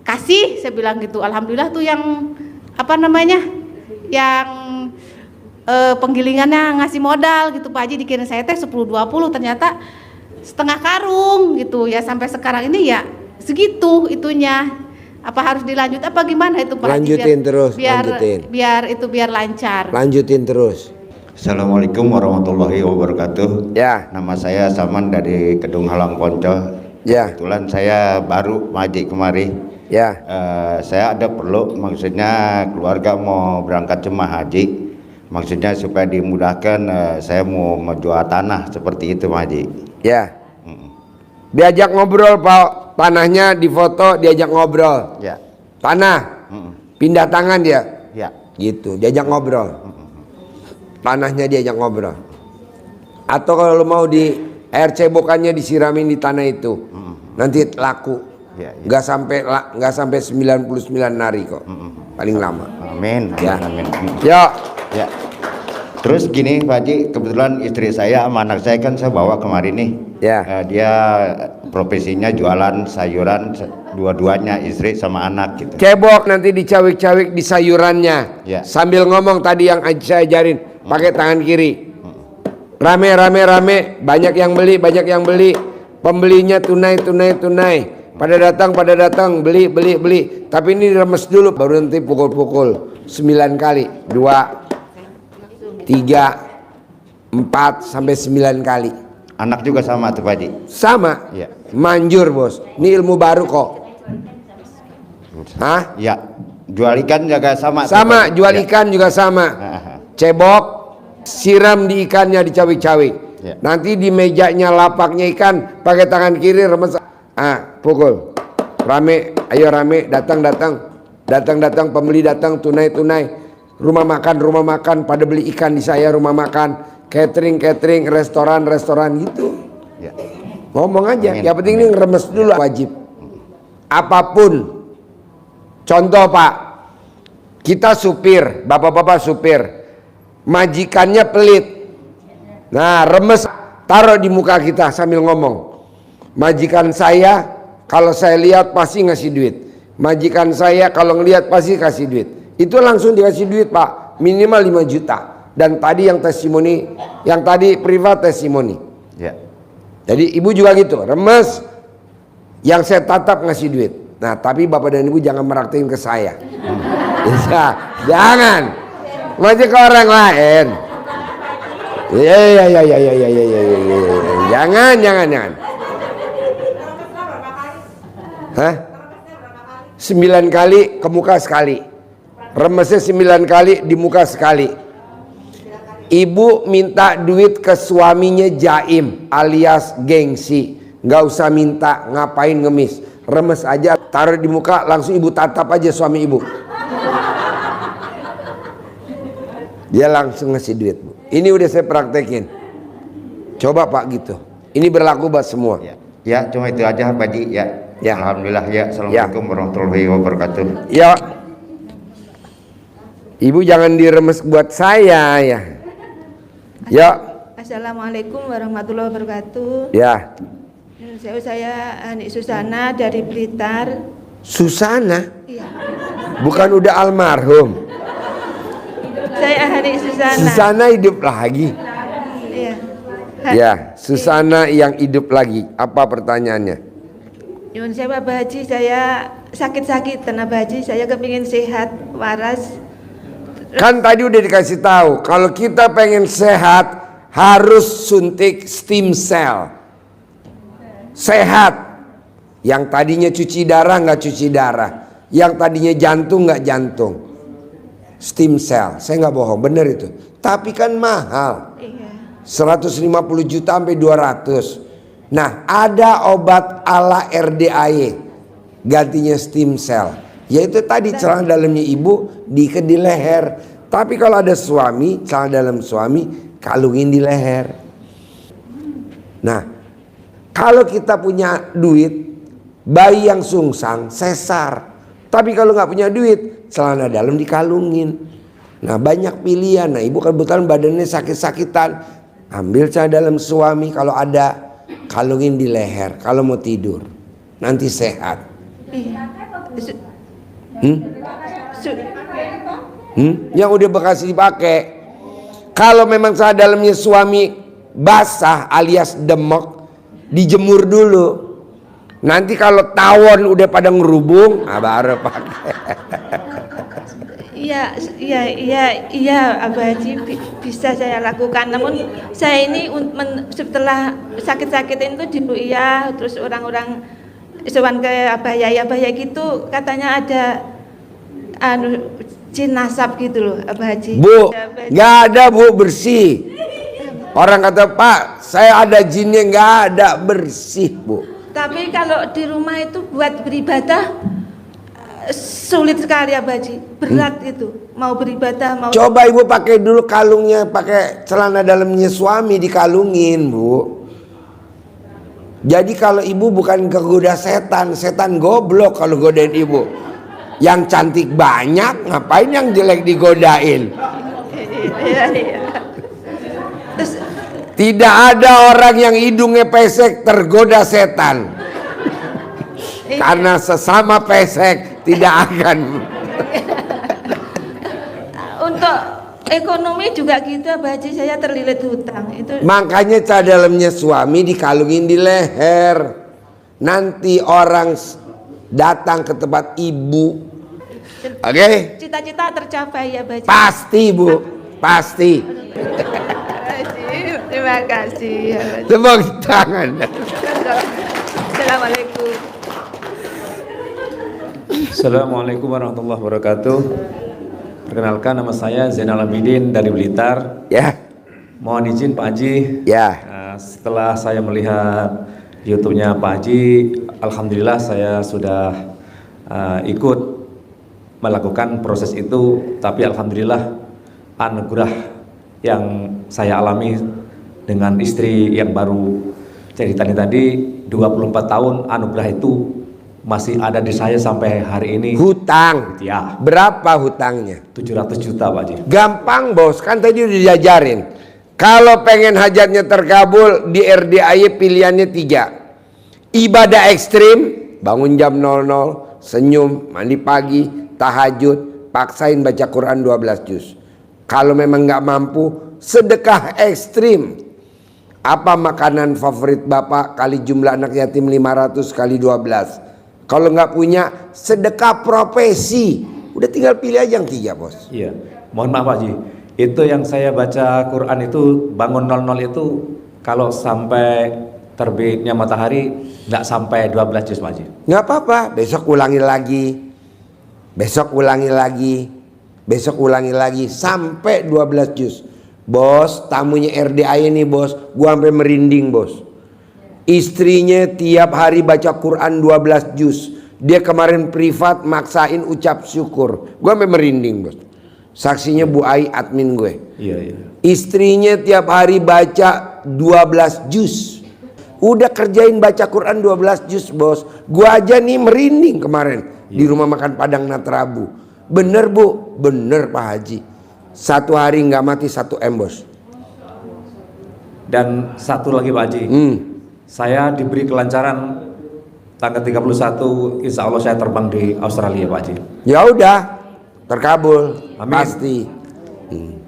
Speaker 7: kasih, saya bilang gitu. Alhamdulillah tuh yang apa namanya, yang penggilingannya ngasih modal gitu Pak Haji, dikirim saya teh 10-20, ternyata setengah karung gitu ya. Sampai sekarang ini ya segitu itunya. Apa harus dilanjut apa gimana itu Pak Haji?
Speaker 2: Lanjutin terus,
Speaker 7: biar,
Speaker 2: lanjutin.
Speaker 7: biar lancar.
Speaker 2: Lanjutin terus.
Speaker 4: Assalamualaikum warahmatullahi wabarakatuh.
Speaker 2: Ya.
Speaker 4: Nama saya Saman dari Kedung Halang Ponco.
Speaker 2: Ya.
Speaker 4: Kebetulan saya baru haji kemari.
Speaker 2: Ya.
Speaker 4: Saya ada perlu, maksudnya keluarga mau berangkat jemaah haji. Maksudnya supaya dimudahkan, saya mau menjual tanah seperti itu Pak Haji.
Speaker 2: Ya. Diajak ngobrol Pak. Tanahnya difoto, diajak ngobrol.
Speaker 4: Ya.
Speaker 2: Tanah. Pindah tangan dia.
Speaker 4: Ya.
Speaker 2: Gitu, diajak ngobrol. Tanahnya diajak ngobrol. Atau kalau lu mau di air cebokannya disiramin di tanah itu. Nanti laku.
Speaker 4: Ya, ya.
Speaker 2: Nggak sampai 99 nari kok. Paling lama.
Speaker 4: Amin.
Speaker 2: Ya.
Speaker 4: Amin.
Speaker 2: Yuk.
Speaker 4: Ya. Terus gini Pak Haji, kebetulan istri saya sama anak saya kan saya bawa kemarin nih.
Speaker 2: Ya.
Speaker 4: Dia profesinya jualan sayuran, dua-duanya istri sama anak gitu.
Speaker 2: Cebok nanti dicawik-cawik di sayurannya.
Speaker 4: Ya.
Speaker 2: Sambil ngomong tadi yang saya ajarin, pakai tangan kiri. Rame, banyak yang beli. Pembelinya tunai. Pada datang, beli. Tapi ini diremes dulu, baru nanti pukul 9 kali. 2, 3, 4 sampai 9 kali.
Speaker 4: Anak juga sama tuh Pak Haji.
Speaker 2: Sama.
Speaker 4: Ya.
Speaker 2: Manjur bos. Ini ilmu baru kok. Hah?
Speaker 4: Ya. Jual ikan juga sama.
Speaker 2: Sama,
Speaker 4: tuh, Pak Haji.
Speaker 2: jual
Speaker 4: Ya.
Speaker 2: ikan juga sama. Cebok, siram di ikannya, dicawik-cawik.
Speaker 4: Ya.
Speaker 2: Nanti di mejanya lapaknya ikan, pakai tangan kiri remes. Pukul. Rame, ayo rame, datang, pembeli datang, tunai. Rumah makan, pada beli ikan di saya, rumah makan, catering, restoran gitu.
Speaker 4: Ya.
Speaker 2: Ngomong aja,
Speaker 4: Amin.
Speaker 2: yang penting ini ngeremes dulu wajib. Apapun. Contoh Pak, kita supir, bapak-bapak supir, majikannya pelit. Nah, remes, taruh di muka kita sambil ngomong. Majikan saya, kalau saya lihat pasti ngasih duit. Majikan saya kalau ngelihat pasti kasih duit. Itu langsung dikasih duit Pak, minimal 5 juta. Dan tadi yang testimoni, yang tadi privat testimoni.
Speaker 4: Ya.
Speaker 2: Jadi ibu juga gitu, remes, yang saya tatap ngasih duit. Nah tapi bapak dan ibu jangan meraktiin ke saya. Ya, jangan, masih ke orang lain. Ya. Jangan. Hah? 9 kali ke muka sekali. Remesnya 9 kali di muka sekali. Ibu minta duit ke suaminya jaim alias gengsi. Nggak usah minta, ngapain ngemis. Remes aja, taruh di muka, langsung ibu tatap aja suami ibu. Dia langsung ngasih duit Bu. Ini udah saya praktekin. Coba Pak gitu. Ini berlaku buat semua.
Speaker 4: Ya, cuma itu aja Pak Haji. Ya.
Speaker 2: Ya.
Speaker 4: Alhamdulillah ya. Assalamualaikum warahmatullahi wabarakatuh.
Speaker 2: Ya. Ibu jangan diremes buat saya ya. Ya.
Speaker 8: Assalamualaikum warahmatullahi wabarakatuh.
Speaker 2: Ya.
Speaker 8: Saya Anik Susana dari Blitar.
Speaker 2: Susana?
Speaker 8: Iya.
Speaker 2: Bukan udah almarhum.
Speaker 8: Saya Anik Susana.
Speaker 2: Susana hidup lagi.
Speaker 8: Iya.
Speaker 2: Ya, Susana yang hidup lagi. Apa pertanyaannya?
Speaker 8: Nyun saya Bapak Haji, saya sakit-sakitan Bapak Haji, saya kepingin sehat, waras.
Speaker 2: Kan tadi udah dikasih tahu, kalau kita pengen sehat harus suntik stem cell. Sehat. Yang tadinya cuci darah nggak cuci darah, yang tadinya jantung nggak jantung. Stem cell, saya nggak bohong, bener itu. Tapi kan mahal.
Speaker 8: Iya.
Speaker 2: 150 juta sampai 200. Nah, ada obat ala RDAY gantinya stem cell. Yaitu tadi celana dalamnya ibu diikat di leher. Tapi kalau ada suami, celana dalam suami kalungin di leher. Nah, kalau kita punya duit, bayi yang sungsang sesar. Tapi kalau nggak punya duit, celana dalam dikalungin. Nah, banyak pilihan. Nah, ibu kebetulan badannya sakit-sakitan, ambil celana dalam suami kalau ada, kalungin di leher kalau mau tidur. Nanti sehat.
Speaker 8: Iya. Su-
Speaker 2: Hmm?
Speaker 8: su-
Speaker 2: Yang udah bekas dipakai. Kalau memang saat dalamnya suami basah alias demok, dijemur dulu. Nanti kalau tawon udah pada ngerubung, baru pakai.
Speaker 8: Iya, Abah Haji bisa saya lakukan. Namun saya ini setelah sakit-sakit itu di Ru'iyah, terus orang-orang sowan ke Abah Yaya gitu, katanya ada jin nasab gitu loh, Abah Haji.
Speaker 2: Bu,
Speaker 8: Ya, Abah Haji.
Speaker 2: nggak ada Bu, bersih. Orang kata Pak, saya ada jinnya, nggak ada, bersih Bu.
Speaker 8: Tapi kalau di rumah itu buat beribadah sulit sekali, Abah Haji. Berat itu. Mau beribadah, mau
Speaker 2: Coba Ibu pakai dulu kalungnya, pakai celana dalamnya suami dikalungin Bu. Jadi kalau Ibu bukan kegoda setan, setan goblok kalau godain Ibu. Yang cantik banyak, ngapain yang jelek digodain?
Speaker 8: Iya. Terus
Speaker 2: Tidak ada orang yang hidungnya pesek tergoda setan. Karena sesama pesek tidak akan.
Speaker 8: untuk ekonomi juga gitu, Abah Haji, saya terlilit hutang. Itu
Speaker 2: Makanya dalamnya suami dikalungin di leher. Nanti orang datang ke tempat Ibu. Oke?
Speaker 8: cita-cita tercapai ya, Abah Haji.
Speaker 2: Pasti Bu, pasti.
Speaker 8: Terima kasih ya, Abah Haji.
Speaker 2: Tepuk tangan.
Speaker 8: Assalamualaikum.
Speaker 9: Assalamualaikum warahmatullahi wabarakatuh. Perkenalkan, nama saya Zainal Abidin dari Blitar.
Speaker 2: Ya,
Speaker 9: Mohon izin Pak Haji.
Speaker 2: ya.
Speaker 9: Setelah saya melihat YouTube-nya Pak Haji, alhamdulillah saya sudah ikut melakukan proses itu. Tapi alhamdulillah anugerah yang saya alami dengan istri yang baru ceritanya tadi 24 tahun, anugerah itu masih ada di saya sampai hari ini.
Speaker 2: Hutang.
Speaker 9: Ya,
Speaker 2: Berapa hutangnya?
Speaker 9: 700 juta Pak Haji.
Speaker 2: Gampang Bos, kan tadi udah diajarin. Kalau pengen hajatnya terkabul di RDAY pilihannya 3. Ibadah ekstrim, bangun jam 00, senyum, mandi pagi, tahajud, paksain baca Quran 12 juz. Kalau memang nggak mampu, sedekah ekstrim. Apa makanan favorit Bapak kali jumlah anak yatim 500 kali 12. Kalau nggak punya, sedekah profesi. Udah tinggal pilih aja yang 3 Bos.
Speaker 9: Iya, mohon maaf Pak Haji. Itu yang saya baca Quran itu bangun 00 itu kalau sampai terbitnya matahari nggak sampai 12 juz Pak Haji.
Speaker 2: Nggak apa-apa, besok ulangi lagi. Besok ulangi lagi. Besok ulangi lagi sampai 12 juz. Bos, tamunya RDAY nih Bos, gua sampai merinding Bos. Istrinya tiap hari baca Quran 12 juz. Dia kemarin privat maksain ucap syukur. Gua sampai merinding Bos. Saksinya Bu Ai, admin gue.
Speaker 9: Iya.
Speaker 2: Istrinya tiap hari baca 12 juz. Udah kerjain baca Quran 12 juz Bos. Gua aja nih merinding kemarin di rumah makan Padang Natrabu. Bener Bu, bener Pak Haji. 1 hari nggak mati 1 M Bos.
Speaker 9: Dan satu lagi Pak Haji, saya diberi kelancaran tanggal 31, insya Allah saya terbang di Australia Pak Haji.
Speaker 2: Ya udah, terkabul.
Speaker 9: Amin.
Speaker 2: Pasti.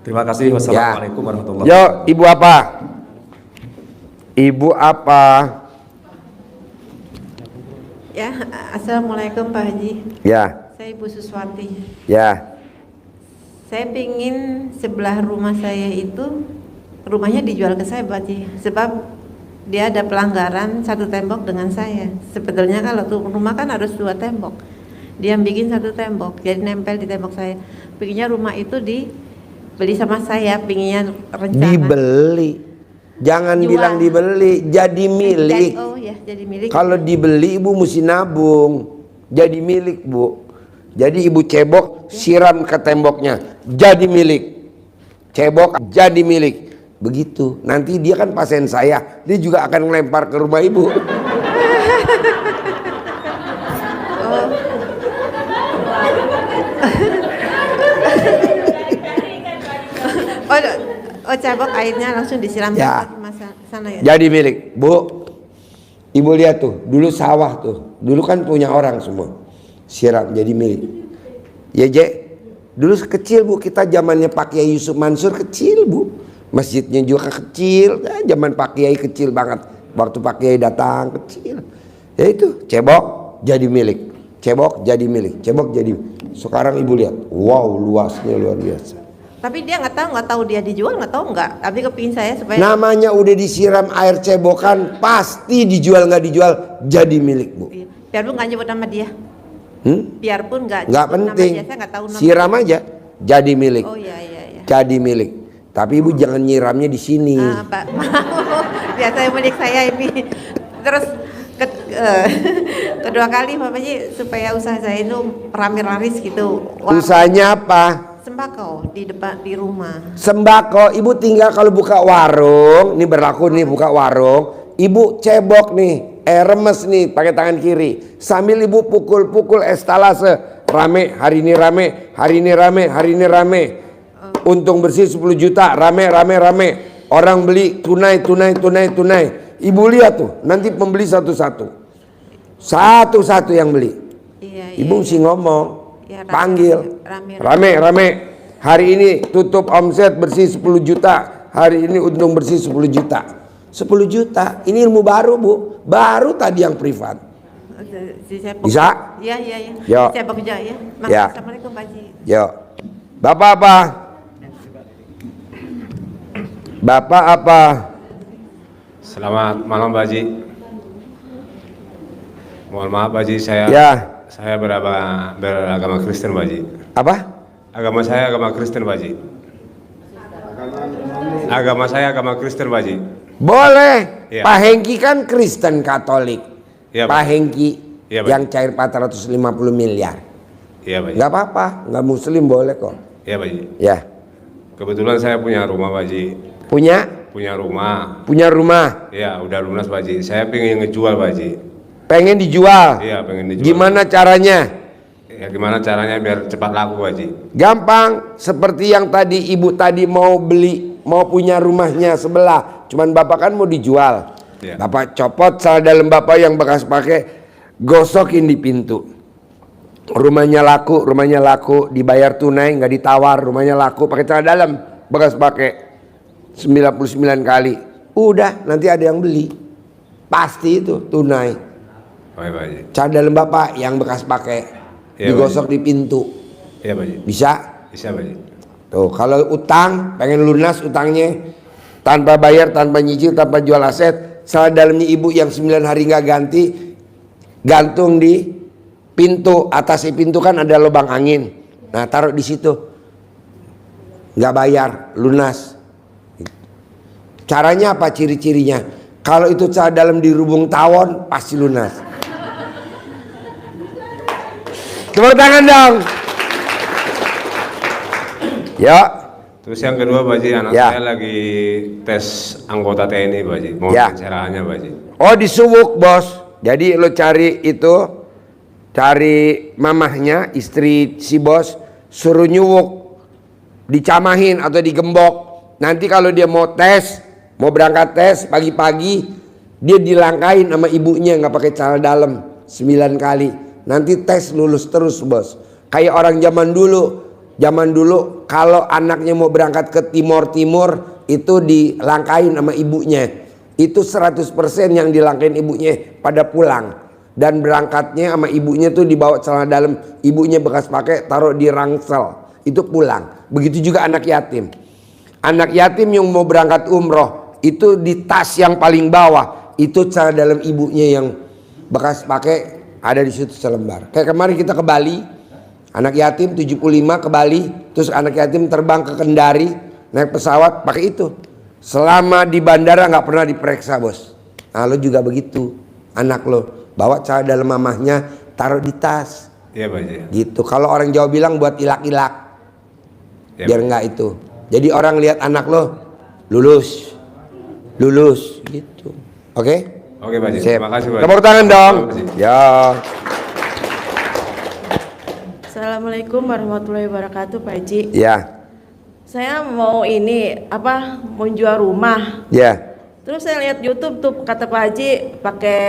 Speaker 9: Terima kasih. Wassalamualaikum warahmatullahi
Speaker 2: Yo,
Speaker 9: wabarakatuh.
Speaker 2: Ibu apa? Ibu apa?
Speaker 10: Ya, Assalamualaikum Pak Haji.
Speaker 2: Ya,
Speaker 10: Saya Ibu Suswati.
Speaker 2: ya.
Speaker 10: Saya pingin sebelah rumah saya itu rumahnya dijual ke saya Pak Haji. Sebab dia ada pelanggaran 1 tembok dengan saya. Sebetulnya kalau tuh rumah kan harus 2 tembok. Dia bikin 1 tembok, jadi nempel di tembok saya. Pinginnya rumah itu dibeli sama saya, pinginnya rencana.
Speaker 2: Dibeli. Jangan
Speaker 10: Jual.
Speaker 2: bilang dibeli, jadi milik.
Speaker 10: Oh ya, jadi milik.
Speaker 2: Kalau dibeli Ibu mesti nabung. Jadi milik Bu. Jadi Ibu cebok, siram ke temboknya, jadi milik. Cebok jadi milik. Begitu. Nanti dia kan pasien saya, dia juga akan ngelempar ke rumah Ibu.
Speaker 10: Oh, cebok airnya langsung disiram
Speaker 2: Ya.
Speaker 10: ke sana ya.
Speaker 2: Jadi milik. Bu, Ibu lihat tuh, dulu sawah tuh. Dulu kan punya orang semua. siram jadi milik. Ya Je, dulu kecil Bu, kita zamannya Pak Kiai Yusuf Mansur kecil Bu, masjidnya juga kecil, zaman Pak Kiai kecil banget, waktu Pak Kiai datang kecil. Ya itu cebok jadi milik, cebok jadi milik, cebok jadi. Sekarang ibu lihat, wow luasnya luar biasa.
Speaker 10: Tapi dia nggak tahu dia dijual, nggak tahu nggak. Tapi kepingin saya supaya.
Speaker 2: Namanya udah disiram air cebokan, pasti dijual nggak dijual jadi milik Bu.
Speaker 10: Iya. Biarpun nggak nyebut nama dia. Biarpun nggak
Speaker 2: Penting.
Speaker 10: nama dia, saya nggak tahu nama.
Speaker 2: Siram aja, jadi milik.
Speaker 10: Oh iya.
Speaker 2: Jadi milik. Tapi ibu jangan nyiramnya di sini.
Speaker 10: Pak, biasa milik saya ini. Terus kedua kali Bapak Haji supaya usaha saya itu rame laris gitu.
Speaker 2: Usahanya apa?
Speaker 10: Sembako di depan di rumah.
Speaker 2: Sembako, ibu tinggal kalau buka warung, ini berlaku nih buka warung, ibu cebok nih, remes nih pakai tangan kiri, sambil ibu pukul-pukul estalase, rame, hari ini rame, hari ini rame, hari ini rame, untung bersih 10 juta, rame, orang beli tunai, ibu lihat tuh, nanti pembeli satu-satu yang beli, ibu mesti ngomong. Panggil rame hari ini tutup omset bersih 10 juta, hari ini untung bersih 10 juta, 10 juta ini ilmu baru Bu, baru tadi yang privat. Bisa?
Speaker 10: Iya.
Speaker 2: Yo.
Speaker 10: Saya bekerja ya.
Speaker 2: Ya.
Speaker 10: Assalamualaikum Pak Haji.
Speaker 2: Yo. Bapak apa?
Speaker 11: Selamat malam Pak Haji. Mohon maaf Pak Haji, saya beragama Kristen Pak Haji.
Speaker 2: Apa?
Speaker 11: Agama saya agama Kristen Pak Haji. Agama saya agama Kristen Pak Haji.
Speaker 2: Boleh.
Speaker 11: Ya.
Speaker 2: Pak Hengki kan Kristen Katolik.
Speaker 11: Ya,
Speaker 2: Pak Hengki yang
Speaker 11: Pak.
Speaker 2: cair 450 miliar.
Speaker 11: Iya Pak Haji.
Speaker 2: Nggak apa-apa, nggak Muslim boleh kok.
Speaker 11: Iya Pak Haji.
Speaker 2: Ya.
Speaker 11: Kebetulan saya punya rumah Pak Haji. Punya rumah. Iya, udah lunas Pak Haji. Saya pengen ngejual Pak Haji.
Speaker 2: Pengen dijual?
Speaker 11: Iya, pengen dijual.
Speaker 2: Gimana caranya?
Speaker 11: Ya, gimana caranya biar cepat laku Pak Haji?
Speaker 2: Gampang, seperti yang tadi ibu tadi mau beli, mau punya rumahnya sebelah, cuman bapak kan mau dijual.
Speaker 11: Ya.
Speaker 2: Bapak copot salah dalam bapak yang bekas pakai, gosokin di pintu. Rumahnya laku, dibayar tunai, nggak ditawar, rumahnya laku, pakai celana dalam bekas pakai 99 kali. Udah, nanti ada yang beli. Pasti itu tunai.
Speaker 11: Baik Pak Haji.
Speaker 2: Celana dalam bapak yang bekas pakai,
Speaker 11: Ya,
Speaker 2: digosok di pintu.
Speaker 11: Iya Pak Haji.
Speaker 2: Bisa?
Speaker 11: Bisa Pak Haji.
Speaker 2: Tuh, kalau utang, pengen lunas utangnya tanpa bayar, tanpa nyicil, tanpa jual aset, salah dalamnya ibu yang 9 hari nggak ganti, gantung di pintu, atas pintu kan ada lubang angin. Nah, taruh di situ. Nggak bayar, lunas. Caranya apa? Ciri-cirinya? Kalau itu salah dalam di rubung tawon, pasti lunas. Tepuk tangan dong. Ya.
Speaker 11: Terus yang kedua Pak Haji, anak saya lagi tes anggota TNI Pak Haji. Mau pencerahannya Pak Haji.
Speaker 2: Oh, di Suwuk Bos. Jadi lo cari mamahnya, istri si bos, suruh nyuwuk, dicamahin atau digembok. Nanti kalau dia mau berangkat tes pagi-pagi, dia dilangkain sama ibunya nggak pakai celana dalam 9 kali. Nanti tes lulus terus Bos. Kayak orang zaman dulu kalau anaknya mau berangkat ke Timur itu dilangkain sama ibunya. Itu 100% yang dilangkain ibunya pada pulang. Dan berangkatnya sama ibunya tuh dibawa celana dalam, ibunya bekas pakai taruh di rangsel, itu pulang. Begitu juga anak yatim. Anak yatim yang mau berangkat umroh itu di tas yang paling bawah, itu celana dalam ibunya yang bekas pakai ada di situ selembar. Kayak kemarin kita ke Bali, anak yatim 75 ke Bali, terus anak yatim terbang ke Kendari, naik pesawat pakai itu. Selama di bandara nggak pernah diperiksa Bos. Nah lo juga begitu, anak lo bawa celana dalam mamahnya taruh di tas.
Speaker 11: Iya Pak Haji.
Speaker 2: Gitu. Kalau orang Jawa bilang buat ilak-ilak, biar nggak itu. Jadi orang lihat anak lo lulus gitu. Oke?
Speaker 11: Oke Pak Haji. Terima kasih Pak Haji.
Speaker 2: Tepuk tangan dong. Ya.
Speaker 12: Assalamualaikum warahmatullahi wabarakatuh Pak Haji.
Speaker 2: Ya.
Speaker 12: Saya mau mau jual rumah.
Speaker 2: Ya.
Speaker 12: Terus saya lihat YouTube tuh kata Pak Haji pakai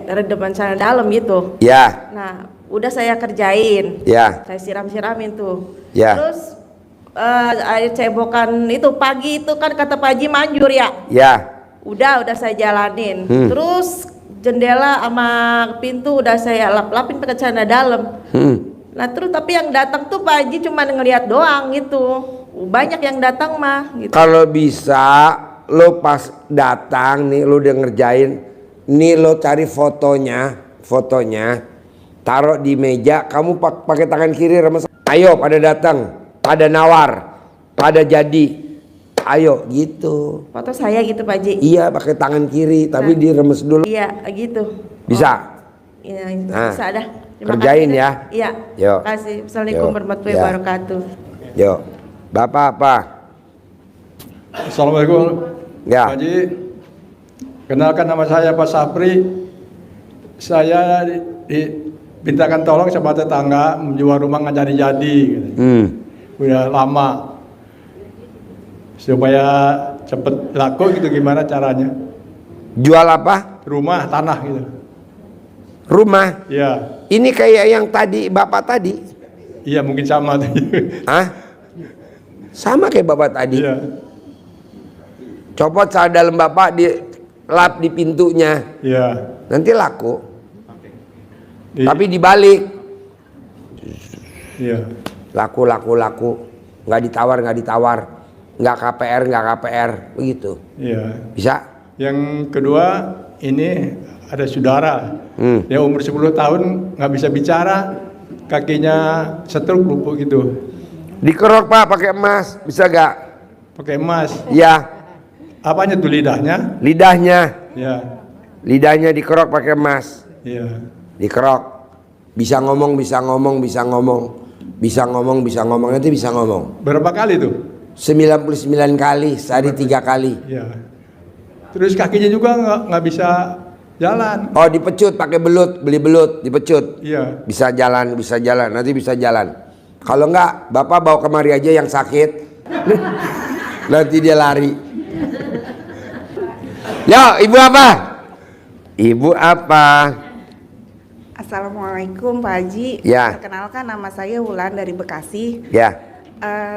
Speaker 12: redeman celana dalam gitu.
Speaker 2: Ya.
Speaker 12: Nah, udah saya kerjain.
Speaker 2: Ya.
Speaker 12: Saya siram-siramin tuh.
Speaker 2: Ya.
Speaker 12: Terus air cebokan itu pagi itu kan kata Pak Haji manjur ya.
Speaker 2: Ya.
Speaker 12: Udah saya jalanin. Terus jendela sama pintu udah saya lap-lapin pakai celana dalam. Nah terus tapi yang datang tuh Pak Haji cuma ngelihat doang gitu. Banyak yang datang mah gitu.
Speaker 2: Kalau bisa lo pas datang nih lo udah ngerjain, nih lo cari fotonya, taruh di meja, kamu pakai tangan kiri remes. Ayo pada datang, pada nawar, pada jadi. Ayo gitu.
Speaker 12: Foto saya gitu Pak Haji.
Speaker 2: Iya pakai tangan kiri tapi diremes dulu.
Speaker 12: Iya gitu.
Speaker 2: Bisa.
Speaker 12: Iya
Speaker 2: Nah,
Speaker 12: bisa dah. Terima
Speaker 2: kerjain
Speaker 12: kasih,
Speaker 2: ya.
Speaker 12: Iya.
Speaker 2: Yuk.
Speaker 12: Terima kasih. Assalamualaikum
Speaker 2: Yuk.
Speaker 12: warahmatullahi
Speaker 2: Ya.
Speaker 12: wabarakatuh.
Speaker 2: Yo, Bapak apa?
Speaker 13: Assalamualaikum.
Speaker 2: Ya.
Speaker 13: Pak Haji, kenalkan nama saya Pak Sapri. Saya dipintakan tolong sama tetangga menjual rumah nggak jadi. Udah lama. Supaya cepet laku gitu, gimana caranya?
Speaker 2: Jual apa?
Speaker 13: Rumah, tanah gitu.
Speaker 2: Rumah?
Speaker 13: Iya.
Speaker 2: Ini kayak yang tadi Bapak tadi?
Speaker 13: Iya mungkin sama.
Speaker 2: Hah? Sama kayak Bapak tadi?
Speaker 13: Iya.
Speaker 2: Copot celana dalam Bapak, di lap di pintunya.
Speaker 13: Iya.
Speaker 2: Nanti laku. Tapi dibalik.
Speaker 13: Iya.
Speaker 2: Laku. Nggak ditawar. Nggak KPR, begitu.
Speaker 13: Iya.
Speaker 2: Bisa?
Speaker 13: Yang kedua, ini ada saudara. Dia umur 10 tahun nggak bisa bicara, kakinya stroke lumpuh gitu.
Speaker 2: Dikerok Pak pakai emas, bisa nggak?
Speaker 13: Pakai emas.
Speaker 2: Iya.
Speaker 13: Apanya tuh lidahnya?
Speaker 2: Lidahnya.
Speaker 13: Ya.
Speaker 2: Lidahnya dikerok pakai emas.
Speaker 13: Iya.
Speaker 2: Dikerok. Bisa ngomong. Nanti bisa ngomong.
Speaker 13: Berapa kali tuh?
Speaker 2: 99 kali, sehari 3 kali.
Speaker 13: Iya. Terus kakinya juga nggak bisa jalan.
Speaker 2: Oh dipecut pakai belut, beli belut, dipecut.
Speaker 13: Iya.
Speaker 2: Bisa jalan, nanti bisa jalan. Kalau enggak, Bapak bawa kemari aja yang sakit. Nanti dia lari. Yo, Ibu apa? Ibu apa?
Speaker 14: Assalamualaikum Pak Haji.
Speaker 2: Ya.
Speaker 14: Perkenalkan nama saya Wulan dari Bekasi.
Speaker 2: Ya.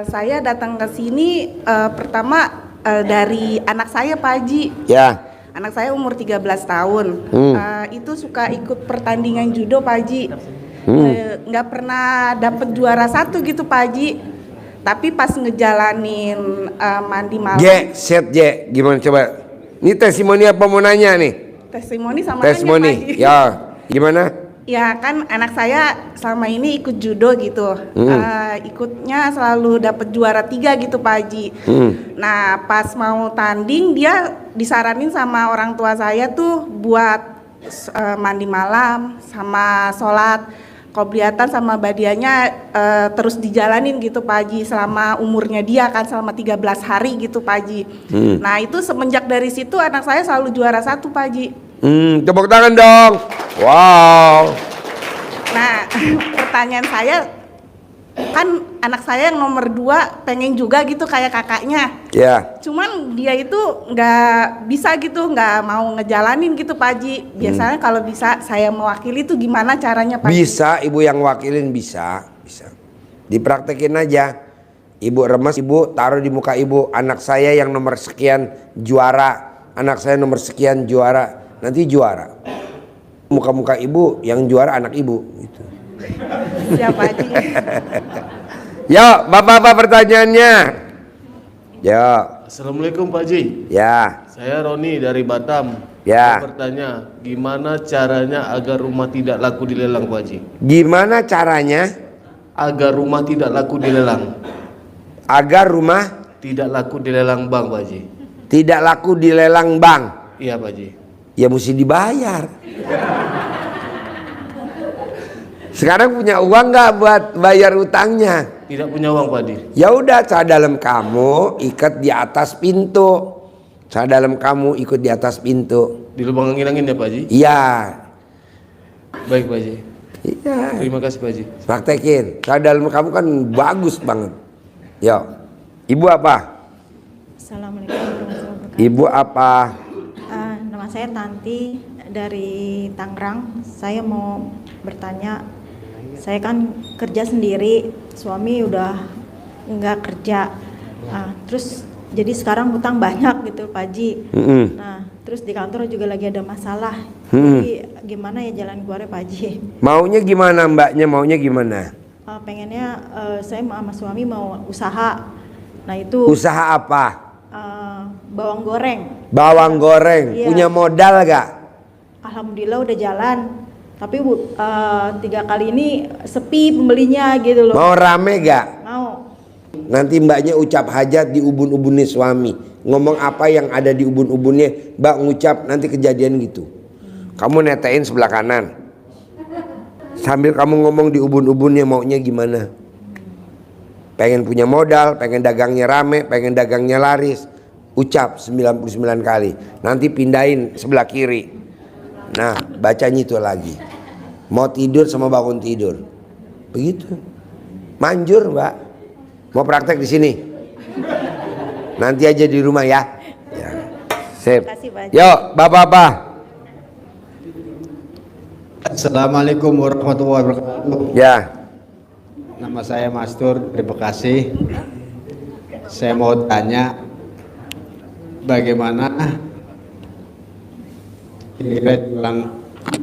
Speaker 14: Saya datang ke sini pertama dari anak saya Pak Haji.
Speaker 2: Ya.
Speaker 14: Anak saya umur 13 tahun. Itu suka ikut pertandingan judo Pak Haji. Nggak pernah dapet juara 1 gitu Pak Haji. Tapi pas ngejalanin mandi malam.
Speaker 2: J, gimana coba? Ini testimoni apa mau nanya nih?
Speaker 14: Testimoni sama
Speaker 2: Testimoni.
Speaker 14: nanya, Pak Haji.
Speaker 2: Ya, gimana?
Speaker 14: Ya kan anak saya selama ini ikut judo gitu. Ikutnya selalu dapat juara 3 gitu Pak Haji. Nah pas mau tanding dia disaranin sama orang tua saya tuh buat mandi malam sama sholat qobliyatan sama badiahnya terus dijalanin gitu Pak Haji selama umurnya dia kan selama 13 hari gitu Pak Haji. Nah itu semenjak dari situ anak saya selalu juara 1 Pak Haji.
Speaker 2: Tepuk tangan dong. Wow.
Speaker 14: Nah pertanyaan saya kan anak saya yang nomor 2 pengen juga gitu kayak kakaknya.
Speaker 2: Ya.
Speaker 14: Cuman dia itu nggak bisa gitu, nggak mau ngejalanin gitu Pak Haji. Biasanya kalau bisa saya mewakili tuh gimana caranya Pak Haji?
Speaker 2: Bisa, Ibu yang wakilin bisa. Dipraktekin aja. Ibu remes, Ibu taruh di muka Ibu. Anak saya yang nomor sekian juara. Anak saya nomor sekian juara. Nanti juara. Muka-muka Ibu yang juara anak Ibu. Gitu.
Speaker 14: Siapa Haji?
Speaker 2: Yo, Bapak-bapak pertanyaannya. Yo.
Speaker 15: Assalamualaikum Pak Haji.
Speaker 2: Ya.
Speaker 15: Saya Roni dari Batam.
Speaker 2: Ya.
Speaker 15: Saya bertanya, gimana caranya agar rumah tidak laku dilelang Pak Haji?
Speaker 2: Gimana caranya?
Speaker 15: Agar rumah tidak laku dilelang.
Speaker 2: Agar rumah
Speaker 15: tidak laku dilelang bank Pak Haji.
Speaker 2: Tidak laku dilelang bank.
Speaker 15: Iya Pak Haji.
Speaker 2: Ya mesti dibayar. Sekarang punya uang nggak buat bayar utangnya?
Speaker 15: Tidak punya uang Pak Haji.
Speaker 2: Ya udah, celana dalam kamu ikat di atas pintu. Celana dalam kamu ikut di atas pintu.
Speaker 15: Di lubang angin-angin ya Pak Haji?
Speaker 2: Iya.
Speaker 15: Baik Pak Haji.
Speaker 2: Iya.
Speaker 15: Terima kasih Pak Haji.
Speaker 2: Praktekin. Celana dalam kamu kan bagus banget. Yo. Ibu apa?
Speaker 16: Assalamualaikum warahmatullahi wabarakatuh.
Speaker 2: Ibu apa?
Speaker 16: Nama saya Tanti dari Tangerang. Saya mau bertanya, Saya kan kerja sendiri, suami udah nggak kerja. Nah, terus jadi sekarang hutang banyak gitu Pak Haji. Nah, terus di kantor juga lagi ada masalah. Jadi gimana ya jalan keluarnya Pak Haji?
Speaker 2: Maunya gimana mbaknya? Maunya gimana?
Speaker 16: Pengennya saya sama suami mau usaha. Nah itu.
Speaker 2: Usaha apa?
Speaker 16: Bawang goreng.
Speaker 2: Bawang goreng.
Speaker 16: Iya.
Speaker 2: Punya modal gak?
Speaker 16: Alhamdulillah udah jalan. Tapi 3 kali ini sepi pembelinya gitu loh.
Speaker 2: Mau rame gak?
Speaker 16: Mau.
Speaker 2: Nanti mbaknya ucap hajat di ubun-ubunnya suami. Ngomong apa yang ada di ubun-ubunnya, mbak ngucap nanti kejadian gitu. Kamu netein sebelah kanan. Sambil kamu ngomong di ubun-ubunnya maunya gimana. Pengen punya modal, pengen dagangnya rame, pengen dagangnya laris. Ucap 99 kali. Nanti pindahin sebelah kiri. Nah, bacanya itu lagi. Mau tidur sama bangun tidur. Begitu. Manjur, Mbak. Mau praktek di sini? Nanti aja di rumah ya. Ya. Sip. Yuk, Bapak-bapak.
Speaker 17: Assalamualaikum warahmatullahi wabarakatuh.
Speaker 2: Ya.
Speaker 17: Nama saya Mastur dari Bekasi. Saya mau tanya bagaimana kira-kira jualan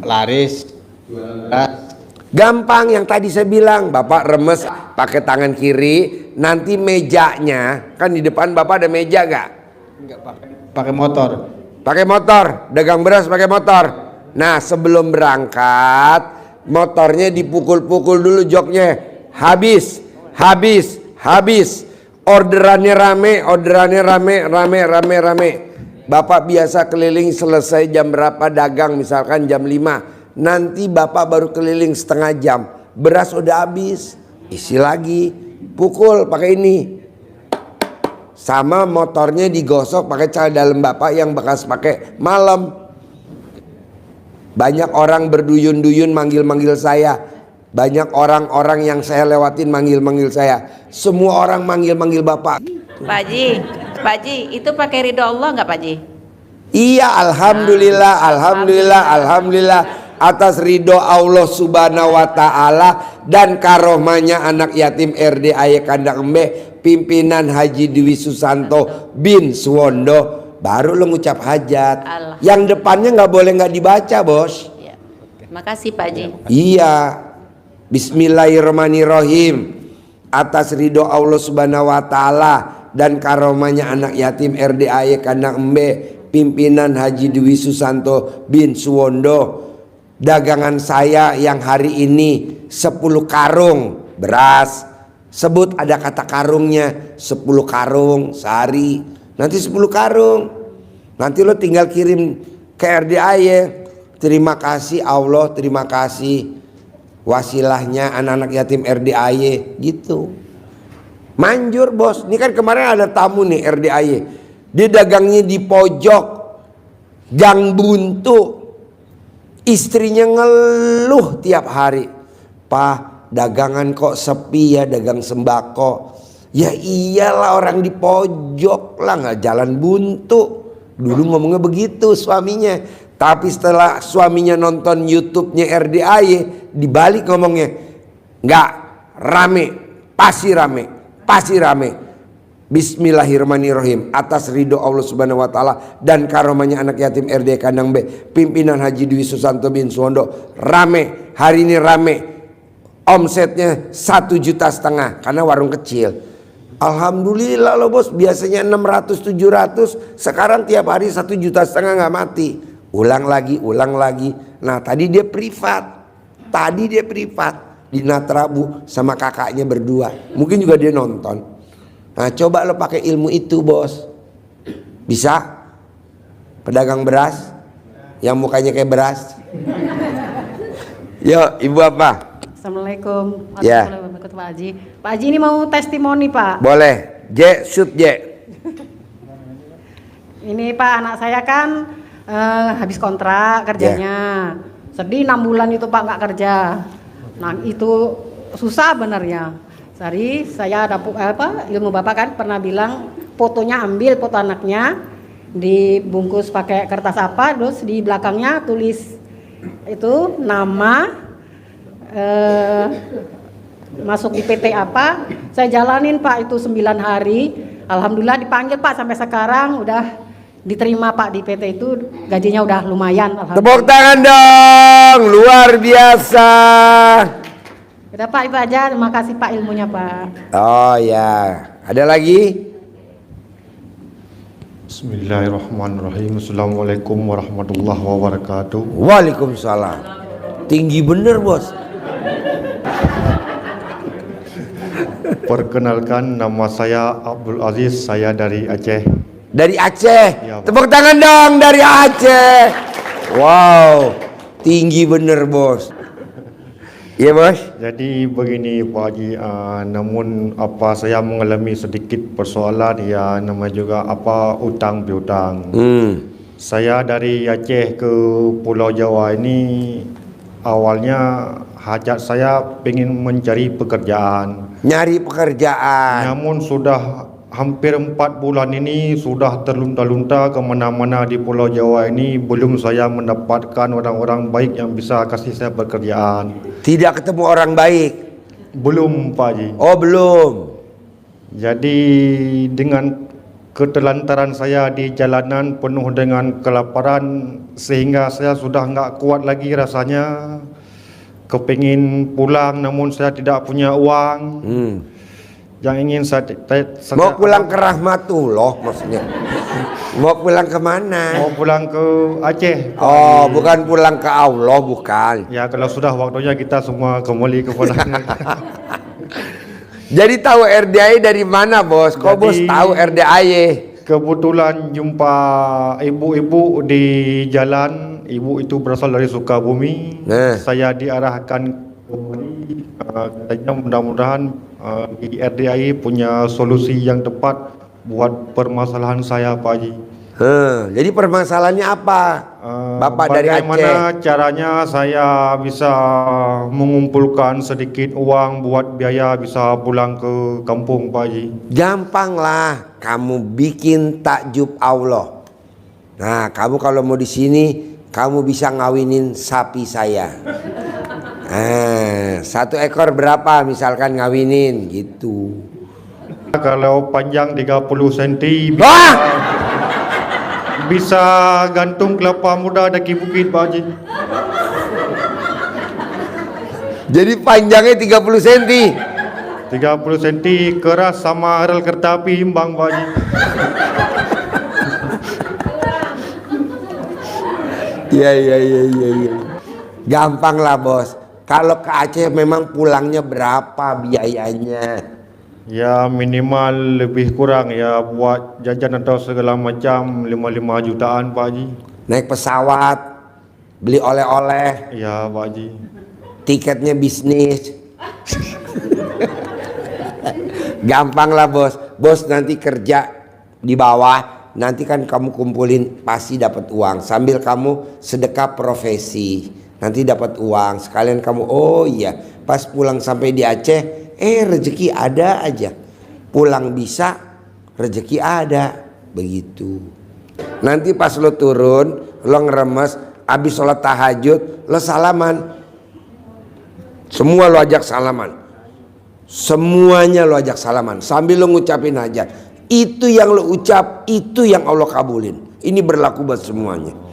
Speaker 17: laris, jualan beras.
Speaker 2: Gampang yang tadi saya bilang, Bapak remes pakai tangan kiri, nanti mejanya kan di depan Bapak ada meja gak?
Speaker 17: Enggak, pakai motor.
Speaker 2: Pakai motor, dagang beras pakai motor. Nah, sebelum berangkat motornya dipukul-pukul dulu joknya. Habis. Orderannya rame. Bapak biasa keliling selesai jam berapa dagang, misalkan jam 5. Nanti Bapak baru keliling setengah jam. Beras udah habis, isi lagi. Pukul pakai ini. Sama motornya digosok pakai celana dalam Bapak yang bekas pakai malam. Banyak orang berduyun-duyun manggil-manggil saya. Banyak orang-orang yang saya lewatin manggil-manggil saya. Semua orang manggil-manggil Bapak.
Speaker 18: Pak Haji, itu pakai ridho Allah nggak Pak Haji?
Speaker 2: Iya, alhamdulillah atas ridho Allah Subhanahu wa taala dan karomahnya anak yatim RDAY Kandang Embe pimpinan Haji Dwi Susanto bin Suwondo baru lo ngucap hajat. Yang depannya nggak boleh nggak dibaca, Bos.
Speaker 18: Ya. Makasih Pak Haji.
Speaker 2: Iya. Bismillahirrahmanirrahim. Atas ridho Allah Subhanahu wa taala dan karomahnya anak yatim RDAY Kandang Embe pimpinan Haji Dwi Susanto bin Suwondo, dagangan saya yang hari ini 10 karung beras. Sebut ada kata karungnya, 10 karung sehari. Nanti 10 karung. Nanti lo tinggal kirim ke RDAY. Terima kasih Allah, terima kasih wasilahnya anak-anak yatim RDAY gitu. Manjur, Bos. Ini kan kemarin ada tamu nih RDAY. Dia dagangnya di pojok Gang Buntu. Istrinya ngeluh tiap hari. Pak, dagangan kok sepi ya, dagang sembako. Ya iyalah, orang di pojok lah, nggak jalan buntu. Dulu ngomongnya begitu suaminya. Tapi setelah suaminya nonton YouTube-nya RDAY, dibalik ngomongnya, nggak rame, pasti rame. Bismillahirrahmanirrahim. Atas ridho Allah Subhanahu wa taala dan karomahnya anak yatim RDAY Kandang B pimpinan Haji Dwi Susanto bin Suwondo, rame. Hari ini rame. Omsetnya 1,5 juta karena warung kecil. Alhamdulillah loh, Bos. Biasanya 600-700, sekarang tiap hari 1,5 juta nggak mati. Ulang lagi. Nah, tadi dia privat di Natrabu sama kakaknya berdua. Mungkin juga dia nonton. Nah, coba lo pakai ilmu itu, Bos. Bisa? Pedagang beras yang mukanya kayak beras. Yo, Ibu apa?
Speaker 19: Assalamualaikum
Speaker 2: Ya.
Speaker 19: warahmatullahi wabarakatuh, Pak Haji. Pak Haji ini mau testimoni, Pak.
Speaker 2: Boleh. Shoot.
Speaker 19: Ini Pak, anak saya kan habis kontrak kerjanya. Sedih 6 bulan itu Pak nggak kerja. Nah itu susah benernya. Sari saya ada ilmu Bapak kan pernah bilang fotonya ambil foto anaknya, dibungkus pakai kertas apa, terus di belakangnya tulis itu nama, masuk di PT apa, saya jalanin Pak itu 9 hari. Alhamdulillah dipanggil Pak sampai sekarang udah diterima Pak di PT itu, gajinya udah lumayan.
Speaker 2: Tepuk tangan dong, luar biasa.
Speaker 19: Udah Pak, itu aja. Terima kasih Pak ilmunya Pak.
Speaker 2: Oh ya, ada lagi?
Speaker 20: Bismillahirrahmanirrahim. Assalamualaikum warahmatullahi wabarakatuh.
Speaker 2: Waalaikumsalam. Tinggi bener bos.
Speaker 20: Perkenalkan, nama saya Abdul Aziz, saya dari Aceh.
Speaker 2: Dari Aceh. Ya, tepuk tangan dong dari Aceh. Wow, tinggi bener bos. Iya bos.
Speaker 20: Jadi begini Pak Haji, namun saya mengalami sedikit persoalan ya, nama juga utang piutang. Saya dari Aceh ke Pulau Jawa ini awalnya hajat saya ingin mencari pekerjaan.
Speaker 2: Nyari pekerjaan.
Speaker 20: Namun sudah hampir 4 bulan ini sudah terlunta-lunta kemana-mana di Pulau Jawa ini, belum saya mendapatkan orang-orang baik yang bisa kasih saya pekerjaan.
Speaker 2: Tidak ketemu orang baik?
Speaker 20: Belum Pak Haji.
Speaker 2: Oh belum.
Speaker 20: Jadi dengan ketelantaran saya di jalanan penuh dengan kelaparan, sehingga saya sudah nggak kuat lagi rasanya, kepingin pulang namun saya tidak punya uang. Yang ingin saya
Speaker 2: mau pulang ke Rahmatullah maksudnya. Mau pulang ke mana?
Speaker 20: Mau pulang ke Aceh.
Speaker 2: Oh, bukan pulang ke Allah, bukan.
Speaker 20: Ya, kalau sudah waktunya kita semua kembali kepada.
Speaker 2: Jadi tahu RDAI dari mana bos? Kok bos tahu RDAI?
Speaker 20: Kebetulan jumpa ibu-ibu di jalan. Ibu itu berasal dari Sukabumi. Saya diarahkan katanya mudah-mudahan di RDAI punya solusi yang tepat buat permasalahan saya Pak Haji.
Speaker 2: Jadi permasalahannya apa? Bapak dari Aceh.
Speaker 20: Bagaimana caranya saya bisa mengumpulkan sedikit uang buat biaya bisa pulang ke kampung Pak Haji?
Speaker 2: Gampang lah, kamu bikin takjub Allah. Nah, kamu kalau mau di sini, kamu bisa ngawinin sapi saya. 1 ekor berapa misalkan ngawinin gitu.
Speaker 20: Kalau panjang 30 cm bisa gantung kelapa muda daki bukit Pak Haji.
Speaker 2: Jadi panjangnya 30 cm.
Speaker 20: 30 cm, keras sama rel kereta api imbang Pak Haji.
Speaker 2: Iya. Gampang lah bos. Kalau ke Aceh memang pulangnya berapa biayanya?
Speaker 20: Ya minimal lebih kurang ya buat jajan atau segala macam 5 jutaan Pak Haji.
Speaker 2: Naik pesawat, beli oleh-oleh.
Speaker 20: Ya Pak Haji.
Speaker 2: Tiketnya bisnis. Gampang lah bos. Bos nanti kerja di bawah, nanti kan kamu kumpulin pasti dapat uang. Sambil kamu sedekah profesi. Nanti dapat uang, sekalian kamu, oh iya, pas pulang sampai di Aceh, rezeki ada aja. Pulang bisa, rezeki ada, begitu. Nanti pas lo turun, lo ngeremes, habis sholat tahajud, lo salaman. Semua lo ajak salaman. Semuanya lo ajak salaman, sambil lo ngucapin hajat. Itu yang lo ucap, itu yang Allah kabulin. Ini berlaku buat semuanya.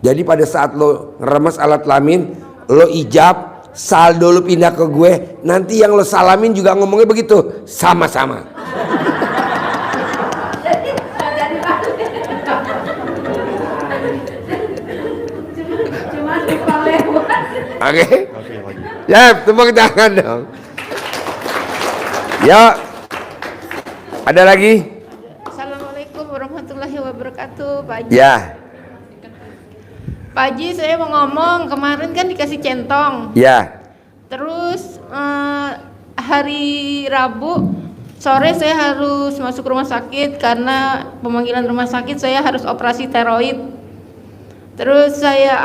Speaker 2: Jadi pada saat lo ngeremes alat kelamin, lo ijab, saldo lo pindah ke gue, nanti yang lo salamin juga ngomongnya begitu, sama-sama. Oke? Ya, tepuk tangan dong. Ya, ada lagi?
Speaker 7: Assalamualaikum warahmatullahi wabarakatuh, Pak Haji.
Speaker 2: Ya.
Speaker 7: Pak Haji, saya mau ngomong, kemarin kan dikasih centong.
Speaker 2: Ya.
Speaker 7: Terus hari Rabu sore saya harus masuk rumah sakit karena pemanggilan rumah sakit saya harus operasi tiroid. Terus saya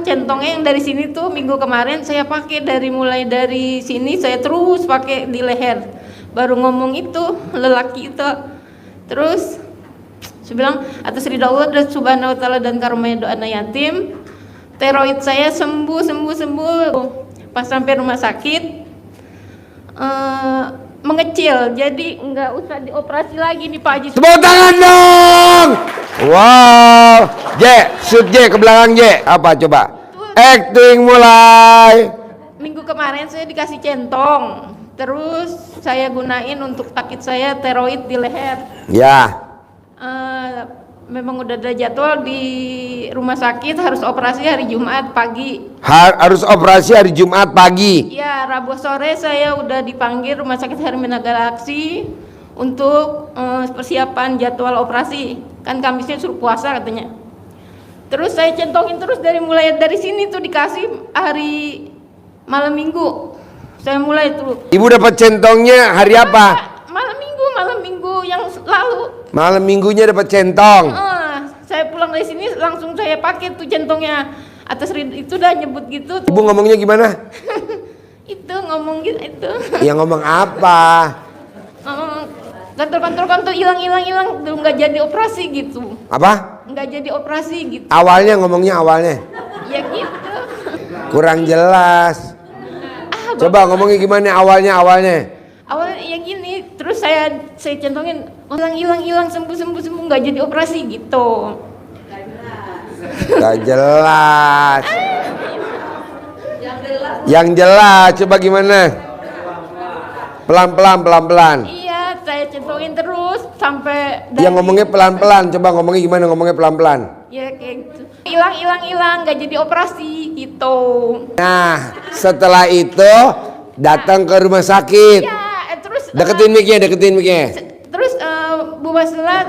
Speaker 7: centongnya yang dari sini tuh minggu kemarin saya pakai mulai dari sini saya terus pakai di leher. Baru ngomong itu lelaki itu. Terus saya bilang atas ridha Allah dan subhanahu wa ta'ala dan karunia doa anak yatim, tiroid saya sembuh.
Speaker 12: pas sampai rumah sakit mengecil, jadi nggak usah dioperasi lagi nih Pak Haji.
Speaker 2: Tepuk tangan dong. Wow. J, shoot J ke belakang J. Apa coba? Acting mulai.
Speaker 12: Minggu kemarin saya dikasih centong, terus saya gunain untuk sakit saya tiroid di leher.
Speaker 2: Ya.
Speaker 12: Memang udah ada jadwal di rumah sakit, harus operasi hari Jumat pagi.
Speaker 2: Harus operasi hari Jumat pagi.
Speaker 12: Ya, Rabu sore saya udah dipanggil Rumah Sakit Hermina Galaksi untuk persiapan jadwal operasi. Kan Kamisnya suruh puasa katanya. Terus saya centongin terus mulai dari sini tuh dikasih hari malam Minggu. Saya mulai tuh.
Speaker 2: Ibu dapat centongnya hari apa?
Speaker 12: Malam Minggu yang lalu.
Speaker 2: Malam Minggunya dapat centong.
Speaker 12: Saya pulang dari sini langsung saya pakai tuh centongnya. Atas itu udah nyebut gitu tuh.
Speaker 2: Ibu ngomongnya gimana?
Speaker 12: Itu ngomong gitu itu.
Speaker 2: Ya ngomong apa?
Speaker 12: Kantor hilang nggak jadi operasi gitu.
Speaker 2: Apa?
Speaker 12: Nggak jadi operasi gitu.
Speaker 2: Awalnya ngomongnya awalnya.
Speaker 12: Ya gitu.
Speaker 2: Kurang jelas. Coba ngomongnya gimana awalnya?
Speaker 12: Awalnya ya gini, terus saya centongin hilang sembuh nggak jadi operasi gitu.
Speaker 2: Gak jelas. Yang jelas coba gimana? Pelan-pelan.
Speaker 12: Iya, saya centongin terus sampai.
Speaker 2: Yang ngomongnya pelan-pelan. Coba ngomongnya gimana? Ngomongnya pelan-pelan.
Speaker 12: Ya kayak gitu. Hilang nggak jadi operasi gitu.
Speaker 2: Nah, setelah itu datang ke rumah sakit.
Speaker 12: Ya, terus
Speaker 2: deketin mic-nya.
Speaker 12: Terus Bu Basila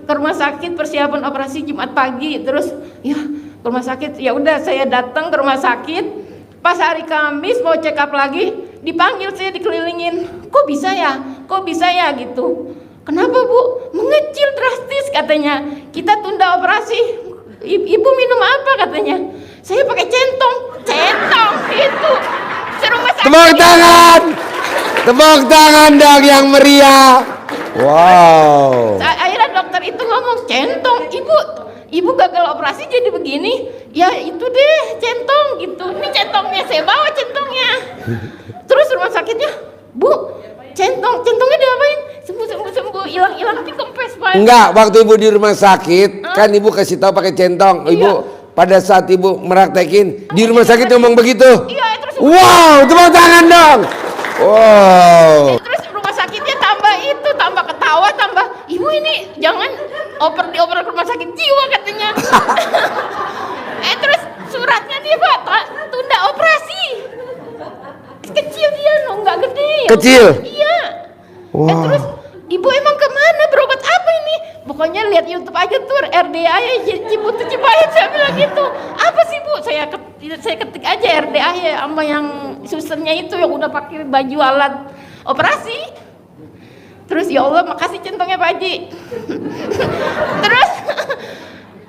Speaker 12: ke rumah sakit persiapan operasi Jumat pagi. Terus ya ke rumah sakit. Ya udah saya datang ke rumah sakit. Pas hari Kamis mau check up lagi, dipanggil saya dikelilingin. Kok bisa ya gitu. Kenapa Bu? Mengecil drastis katanya. Kita tunda operasi. Ibu minum apa katanya? Saya pakai centong itu. Serumah sakit.
Speaker 2: Tepuk tangan dong yang meriah. Wow.
Speaker 12: Akhirnya dokter itu ngomong centong. Ibu gagal operasi jadi begini. Ya itu deh centong gitu. Ini centongnya saya bawa centongnya. Terus rumah sakitnya, Bu, centongnya diapain? Sembuh, hilang di kempes Pak.
Speaker 2: Enggak, waktu ibu di rumah sakit kan ibu kasih tahu pakai centong. Ibu pada saat ibu meraktekin di rumah sakit ngomong begitu.
Speaker 12: Iya, terus.
Speaker 2: Wow, tepuk tangan dong. Wow.
Speaker 12: Terus rumah sakitnya tambah ketawa, ibu ini jangan dioper ke rumah sakit jiwa katanya. Terus suratnya dia Pak, tunda operasi. Kecil dia nggak gede.
Speaker 2: Kecil?
Speaker 12: Iya.
Speaker 2: Wow.
Speaker 12: Terus ibu emang kemana, berobat apa ini? Pokoknya lihat YouTube aja tuh RDA ya Ciputu Cipayat, saya bilang gitu. Apa sih Bu? Saya ketik aja RDA ya sama yang susternya itu yang udah pakai baju alat operasi. Terus ya Allah makasih centongnya Pak Haji. Terus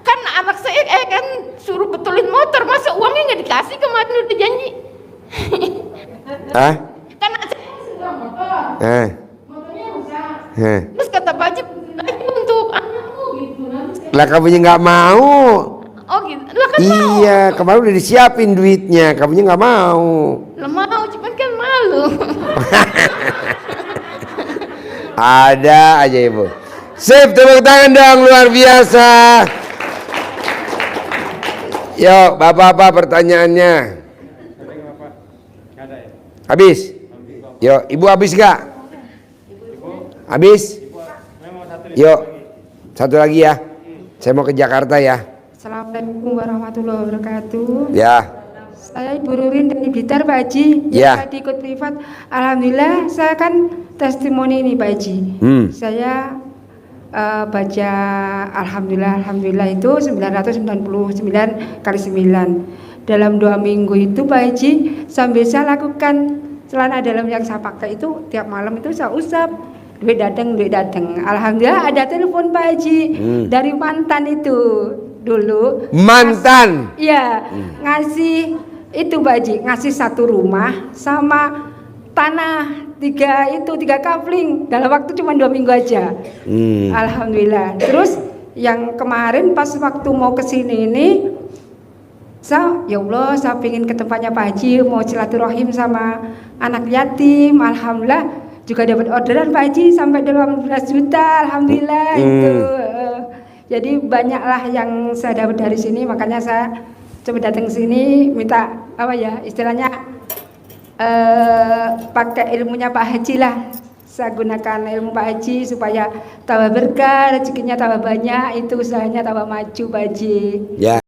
Speaker 12: kan anak saya kan suruh betulin motor, masa uangnya nggak dikasih kemarin udah janji. Kan saya sudah motor. Motornya rusak. Terus kata Pak Haji untuk anakmu gitu.
Speaker 2: Lah kamunya nggak mau.
Speaker 12: Oh gitu. Lah kan
Speaker 2: iya, kemarin udah disiapin duitnya, kamunya nggak mau.
Speaker 12: Lah mau, cuman kan malu.
Speaker 2: Ada aja ibu. Sip, tepuk tangan dong, luar biasa. Yuk, bapak-bapak pertanyaannya. Habis? Yuk, ibu habis gak? Habis? Yuk, satu lagi ya. Saya mau ke Jakarta ya.
Speaker 21: Assalamualaikum warahmatullahi wabarakatuh.
Speaker 2: Ya.
Speaker 21: Saya Ibu Rurin dari Blitar Pak Haji.
Speaker 2: Ya.
Speaker 21: Tadi ikut privat. Alhamdulillah saya kan testimoni ini Pak Haji. Saya baca Alhamdulillah itu 999 kali 9. Dalam 2 minggu itu Pak Haji sambil saya lakukan celana dalam yang saya pakai itu tiap malam itu saya usap. Duit datang. Alhamdulillah ada telepon Pak Haji dari mantan itu dulu.
Speaker 2: Mantan?
Speaker 21: Iya, ngasih itu Pak Haji, ngasih 1 rumah sama tanah 3 kapling dalam waktu cuma 2 minggu aja. Alhamdulillah. Terus yang kemarin pas waktu mau kesini ini Ya Allah, saya pengen ke tempatnya Pak Haji, mau silaturahim sama anak yatim. Alhamdulillah juga dapat orderan Pak Haji sampai 18 juta, alhamdulillah itu. Jadi banyaklah yang saya dapat dari sini, makanya saya coba datang sini minta apa ya istilahnya pakai ilmunya Pak Haji lah. Saya gunakan ilmu Pak Haji supaya tambah berkah, rezekinya tambah banyak, itu usahanya tambah maju Pak Haji.
Speaker 2: Ya.